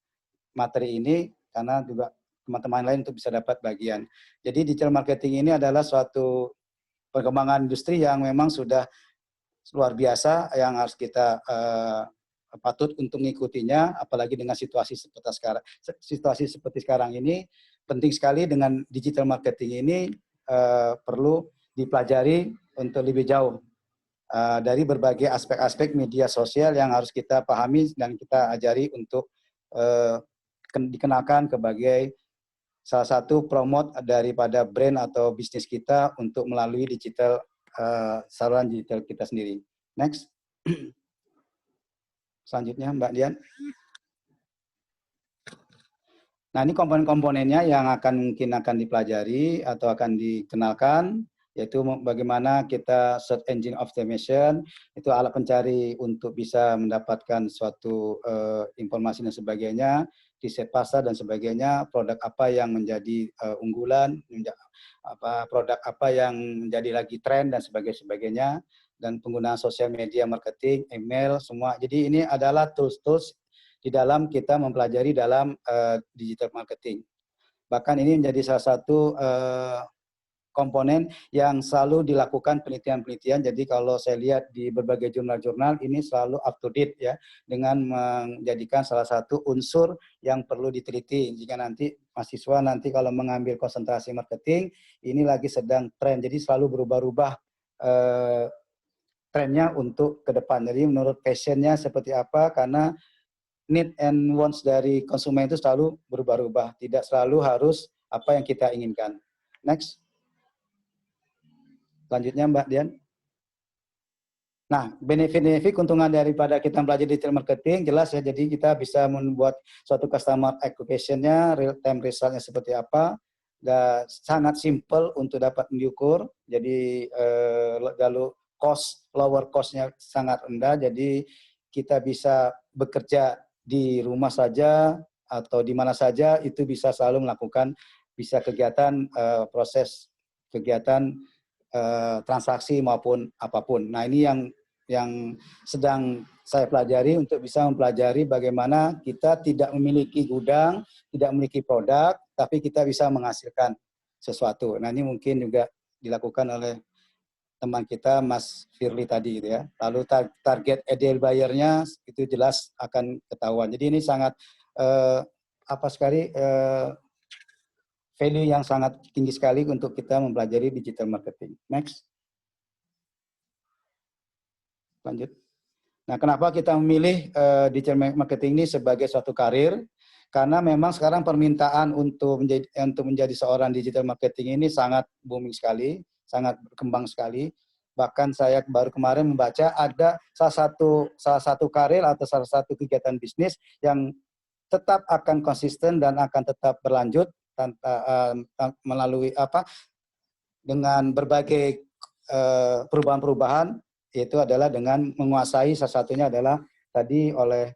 materi ini, karena juga teman-teman lain untuk bisa dapat bagian. Jadi digital marketing ini adalah suatu perkembangan industri yang memang sudah luar biasa, yang harus kita patut untuk mengikutinya, apalagi dengan situasi seperti sekarang ini. Penting sekali dengan digital marketing ini perlu dipelajari untuk lebih jauh dari berbagai aspek-aspek media sosial yang harus kita pahami dan kita ajari untuk dikenalkan sebagai salah satu promote daripada brand atau bisnis kita untuk melalui digital, saluran digital kita sendiri. Next. Selanjutnya Mbak Dian. Nah, ini komponen-komponennya yang mungkin akan dipelajari atau akan dikenalkan, yaitu bagaimana kita search engine optimization, itu alat pencari untuk bisa mendapatkan suatu informasi dan sebagainya, riset pasar dan sebagainya, produk apa yang menjadi unggulan, produk apa yang menjadi lagi tren dan sebagainya, dan penggunaan sosial media marketing, email, semua. Jadi ini adalah tools-tools di dalam kita mempelajari dalam digital marketing. Bahkan ini menjadi salah satu komponen yang selalu dilakukan penelitian-penelitian. Jadi kalau saya lihat di berbagai jurnal-jurnal ini selalu up to date ya, dengan menjadikan salah satu unsur yang perlu diteliti. Jika nanti mahasiswa nanti kalau mengambil konsentrasi marketing, ini lagi sedang tren. Jadi selalu berubah-ubah trennya untuk ke depan. Jadi menurut passionnya seperti apa, karena need and wants dari konsumen itu selalu berubah-ubah. Tidak selalu harus apa yang kita inginkan. Next. Selanjutnya Mbak Dian. Nah, benefit-benefit keuntungan daripada kita belajar digital marketing jelas ya. Jadi kita bisa membuat suatu customer acquisition-nya, real time result-nya seperti apa. Dan sangat simple untuk dapat diukur. Jadi lalu lower cost-nya sangat rendah. Jadi kita bisa bekerja di rumah saja atau di mana saja, itu bisa selalu melakukan kegiatan proses kegiatan transaksi maupun apapun. Nah, ini yang sedang saya pelajari untuk bisa mempelajari bagaimana kita tidak memiliki gudang, tidak memiliki produk, tapi kita bisa menghasilkan sesuatu. Nah, ini mungkin juga dilakukan oleh teman kita Mas Firly tadi gitu ya. Lalu target ideal buyer-nya itu jelas akan ketahuan. Jadi ini sangat value yang sangat tinggi sekali untuk kita mempelajari digital marketing. Next. Lanjut. Nah, kenapa kita memilih digital marketing ini sebagai suatu karir? Karena memang sekarang permintaan untuk menjadi seorang digital marketing ini sangat booming sekali, sangat berkembang sekali. Bahkan saya baru kemarin membaca ada salah satu karir atau salah satu kegiatan bisnis yang tetap akan konsisten dan akan tetap berlanjut melalui dengan berbagai perubahan-perubahan, yaitu adalah dengan menguasai, salah satunya adalah tadi oleh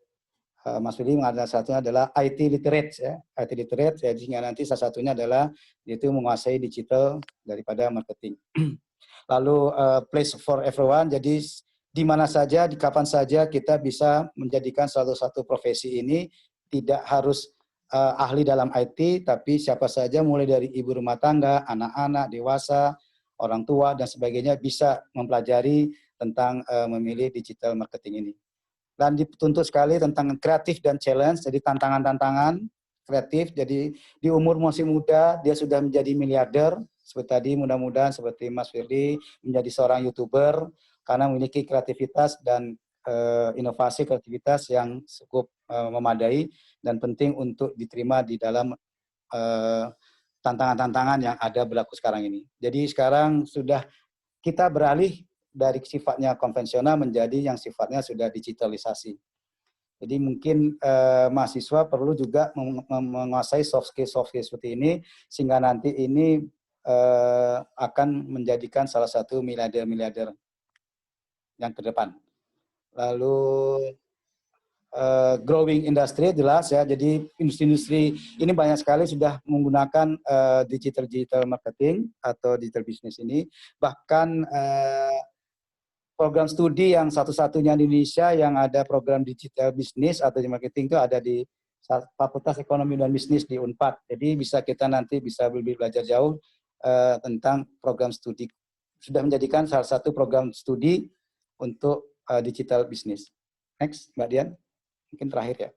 Mas Willy mengatakan salah satunya adalah IT literate ya, IT literate. Jadi nanti salah satunya adalah yaitu menguasai digital daripada marketing. Lalu place for everyone, jadi di mana saja, di kapan saja kita bisa menjadikan satu profesi ini, tidak harus ahli dalam IT, tapi siapa saja mulai dari ibu rumah tangga, anak-anak, dewasa, orang tua, dan sebagainya bisa mempelajari tentang memilih digital marketing ini. Dan dituntut sekali tentang kreatif dan challenge, jadi tantangan-tantangan kreatif. Jadi di umur masih muda, dia sudah menjadi miliarder, seperti tadi mudah-mudahan seperti Mas Firly menjadi seorang YouTuber, karena memiliki kreativitas dan inovasi kreativitas yang cukup memadai dan penting untuk diterima di dalam tantangan-tantangan yang ada berlaku sekarang ini. Jadi sekarang sudah kita beralih dari sifatnya konvensional menjadi yang sifatnya sudah digitalisasi. Jadi mungkin mahasiswa perlu juga menguasai soft skill seperti ini, sehingga nanti ini akan menjadikan salah satu miliarder yang ke depan. Lalu growing industry jelas ya. Jadi industri-industri ini banyak sekali sudah menggunakan digital marketing atau digital business ini. Bahkan program studi yang satu-satunya di Indonesia yang ada program digital business atau marketing itu ada di Fakultas Ekonomi dan Bisnis di Unpad. Jadi kita nanti bisa lebih belajar jauh tentang program studi. Sudah menjadikan salah satu program studi untuk digital business. Next, Mbak Dian. Mungkin terakhir ya.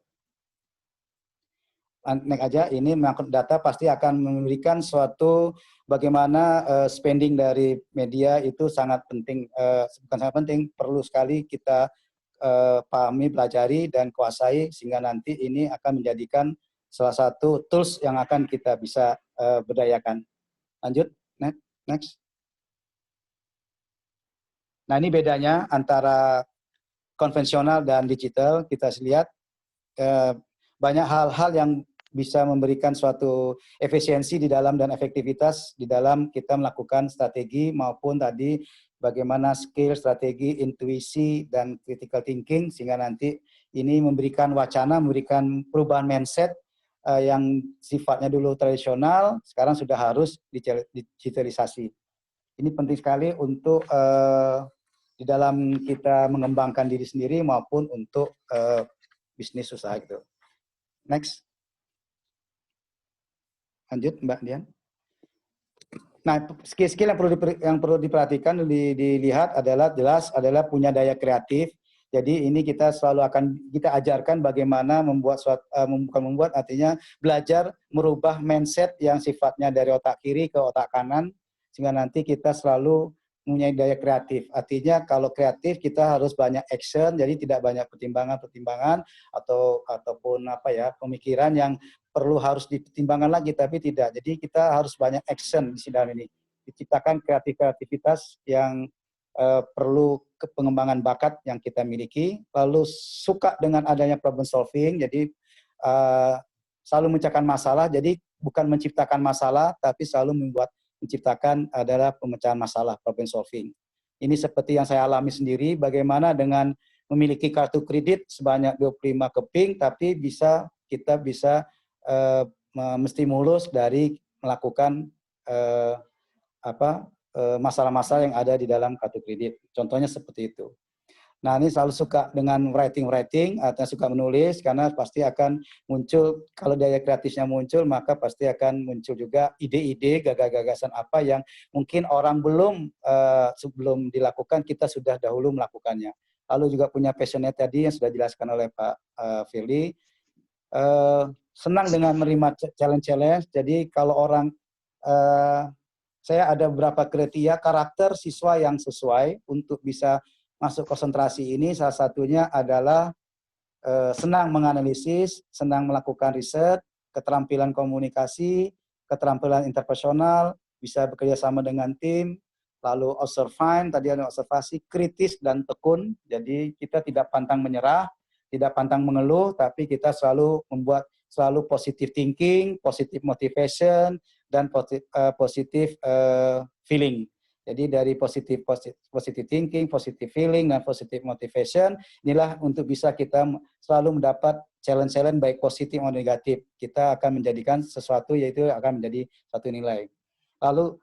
Next aja, ini mengangkut data pasti akan memberikan suatu bagaimana spending dari media itu sangat penting, bukan sangat penting, perlu sekali kita pahami, pelajari, dan kuasai, sehingga nanti ini akan menjadikan salah satu tools yang akan kita bisa berdayakan. Lanjut, next. Nah, ini bedanya antara konvensional dan digital. Kita lihat banyak hal-hal yang bisa memberikan suatu efisiensi di dalam dan efektivitas di dalam kita melakukan strategi maupun tadi bagaimana skill, strategi, intuisi, dan critical thinking, sehingga nanti ini memberikan wacana, memberikan perubahan mindset yang sifatnya dulu tradisional, sekarang sudah harus digitalisasi. Ini penting sekali untuk di dalam kita mengembangkan diri sendiri maupun untuk bisnis usaha gitu. Next. Lanjut, Mbak Dian. Nah, skill-skill yang perlu diperhatikan, dilihat adalah jelas adalah punya daya kreatif. Jadi ini kita selalu akan kita ajarkan bagaimana artinya belajar merubah mindset yang sifatnya dari otak kiri ke otak kanan, sehingga nanti kita selalu mempunyai daya kreatif. Artinya kalau kreatif kita harus banyak action, jadi tidak banyak pertimbangan ataupun pemikiran yang perlu harus dipertimbangkan lagi, tapi tidak. Jadi kita harus banyak action di dalam ini. Diciptakan kreativitas yang perlu pengembangan bakat yang kita miliki, lalu suka dengan adanya problem solving, jadi selalu menciptakan masalah, jadi bukan menciptakan masalah, tapi selalu menciptakan adalah pemecahan masalah, problem solving. Ini seperti yang saya alami sendiri, bagaimana dengan memiliki kartu kredit sebanyak 25 keping, tapi kita bisa menstimulus dari melakukan masalah-masalah yang ada di dalam kartu kredit. Contohnya seperti itu. Nah, ini selalu suka dengan writing, artinya suka menulis, karena pasti akan muncul, kalau daya kreatifnya muncul, maka pasti akan muncul juga ide-ide, gagasan apa yang mungkin orang sebelum dilakukan, kita sudah dahulu melakukannya. Lalu juga punya passionate tadi yang sudah dijelaskan oleh Pak Firly, senang dengan menerima challenge-challenge, jadi kalau orang, saya ada beberapa kriteria karakter siswa yang sesuai untuk bisa masuk konsentrasi ini, salah satunya adalah senang menganalisis, senang melakukan riset, keterampilan komunikasi, keterampilan interpersonal, bisa bekerja sama dengan tim, lalu observant, tadi ada observasi, kritis dan tekun, jadi kita tidak pantang menyerah, tidak pantang mengeluh, tapi kita selalu selalu positive thinking, positive motivation, dan positive feeling. Jadi dari positive thinking, positive feeling, dan positive motivation, inilah untuk bisa kita selalu mendapat challenge-challenge baik positif maupun negatif. Kita akan menjadikan sesuatu, yaitu akan menjadi satu nilai. Lalu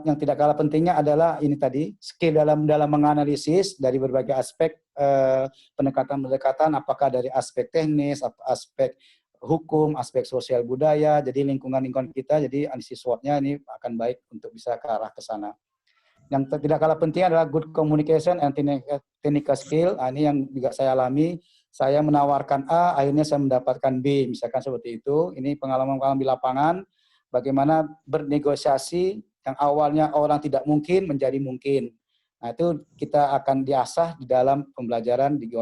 yang tidak kalah pentingnya adalah ini tadi, skill dalam menganalisis dari berbagai aspek pendekatan-pendekatan, apakah dari aspek teknis, aspek hukum, aspek sosial budaya, jadi lingkungan kita, jadi analisis SWOT-nya ini akan baik untuk bisa ke arah ke sana. Yang tidak kalah penting adalah good communication and technical skill. Nah, ini yang juga saya alami. Saya menawarkan A, akhirnya saya mendapatkan B, misalkan seperti itu. Ini pengalaman-pengalaman di lapangan, bagaimana bernegosiasi yang awalnya orang tidak mungkin menjadi mungkin. Nah, itu kita akan diasah di dalam pembelajaran di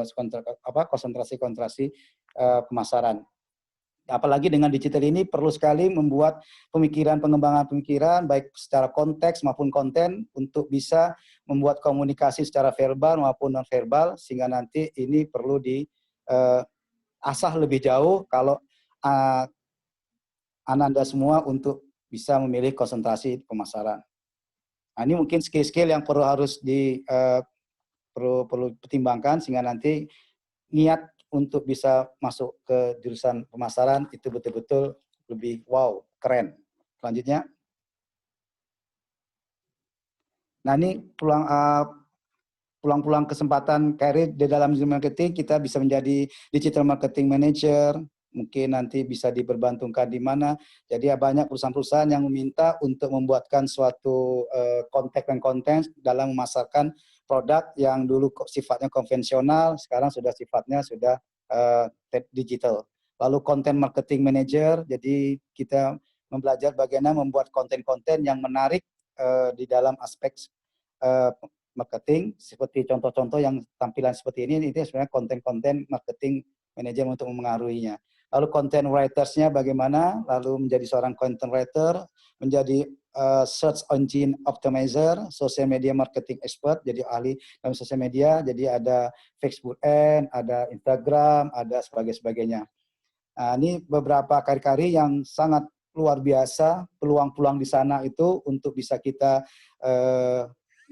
konsentrasi pemasaran. Apalagi dengan digital ini perlu sekali membuat pengembangan pemikiran baik secara konteks maupun konten untuk bisa membuat komunikasi secara verbal maupun non verbal, sehingga nanti ini perlu diasah lebih jauh kalau Ananda semua untuk bisa memilih konsentrasi pemasaran. Nah, ini mungkin skill-skill yang perlu pertimbangkan, sehingga nanti niat untuk bisa masuk ke jurusan pemasaran itu betul-betul lebih wow, keren. Selanjutnya. Nah, ini peluang-peluang kesempatan karir di dalam digital marketing, kita bisa menjadi digital marketing manager, mungkin nanti bisa diperbantukan di mana. Jadi banyak perusahaan-perusahaan yang meminta untuk membuatkan suatu konten dan konten dalam memasarkan produk yang dulu sifatnya konvensional, sekarang sudah sifatnya sudah digital. Lalu content marketing manager, jadi kita belajar bagaimana membuat konten-konten yang menarik di dalam aspek marketing, seperti contoh-contoh yang tampilan seperti ini sebenarnya konten-konten marketing manager untuk memengaruhinya. Lalu content writers-nya bagaimana, lalu menjadi seorang content writer, menjadi search engine optimizer, social media marketing expert, jadi ahli dalam sosial media, jadi ada Facebook Ads, ada Instagram, ada sebagainya. Nah, ini beberapa kari-kari yang sangat luar biasa, peluang-peluang di sana itu untuk bisa kita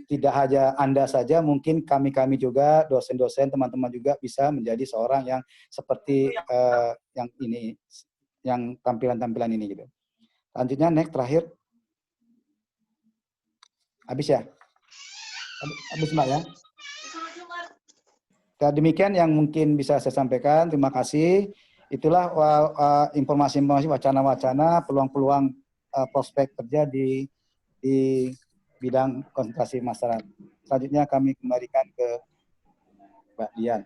tidak hanya Anda saja, mungkin kami juga, dosen-dosen, teman-teman juga bisa menjadi seorang yang seperti yang ini, yang tampilan-tampilan ini gitu. Lanjutnya next, terakhir. Habis ya? Habis Mbak ya? Nah, demikian yang mungkin bisa saya sampaikan. Terima kasih. Itulah informasi-informasi, wacana-wacana, peluang-peluang prospek kerja di bidang konsentrasi masyarakat. Selanjutnya kami kembalikan ke Mbak Dian.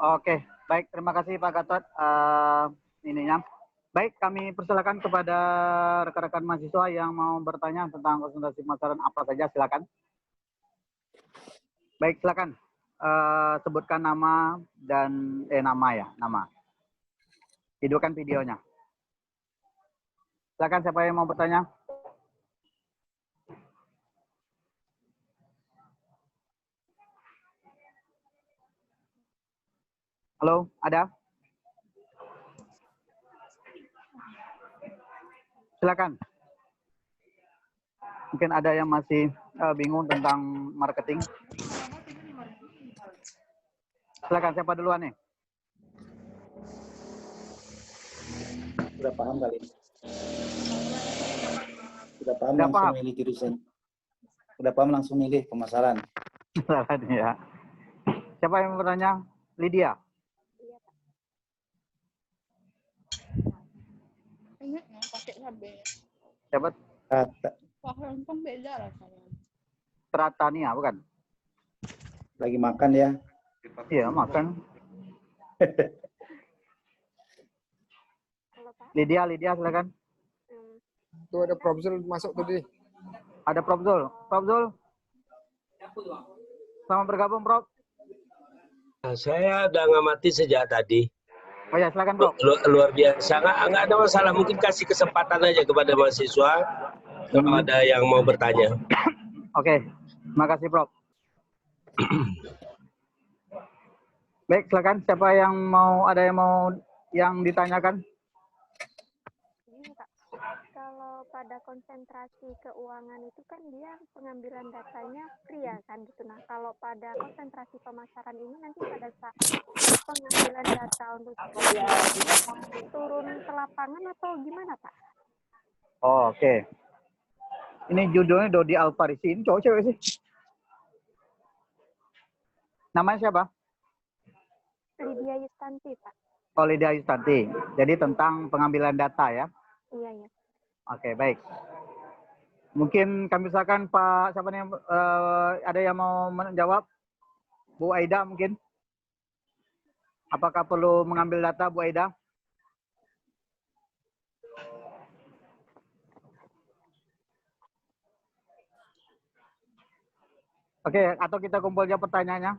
Oke, baik. Terima kasih Pak Gatot. Ininya. Baik, kami persilakan kepada rekan-rekan mahasiswa yang mau bertanya tentang konsentrasi masyarakat apa saja, silakan. Baik, silakan. Sebutkan nama dan nama. Hidupkan videonya. Silakan siapa yang mau bertanya. Halo, ada? Silakan. Mungkin ada yang masih bingung tentang marketing. Silakan, siapa duluan nih? Sudah paham kali? Sudah paham Sudah langsung paham? milih jurusan. Sudah paham langsung milih pemasaran. Ya. Siapa yang bertanya? Lydia. Siapa? Beda rasanya. Pratania, bukan? Lagi makan ya? Iya, makan. Lydia, silakan. Tuh ada Profzul masuk tadi. Ada Prof Zul. Prof Zul. Selamat bergabung, Prof. Nah, saya udah ngamati sejak tadi. Oh ya, silakan, Prof. Luar biasa. Nggak ada masalah. Mungkin kasih kesempatan aja kepada mahasiswa kalau ada yang mau bertanya. Oke, terima kasih, Prof. Baik, silakan. Siapa yang mau yang ditanyakan? Kalau pada konsentrasi keuangan itu kan dia pengambilan datanya free ya kan gitu. Nah kalau pada konsentrasi pemasaran ini nanti pada saat pengambilan data untuk turun ke lapangan atau gimana Pak? Oh, oke. Ini judulnya Dodi Alfarisi. Ini cowok cewek sih? Namanya siapa? Lydia Yustanti Pak. Oh, Lydia Yustanti. Jadi tentang pengambilan data ya? Iya. Oke, baik. Mungkin kami silakan Pak, siapa nih ada yang mau menjawab? Bu Aida mungkin? Apakah perlu mengambil data Bu Aida? Oke, atau kita kumpul aja pertanyaannya.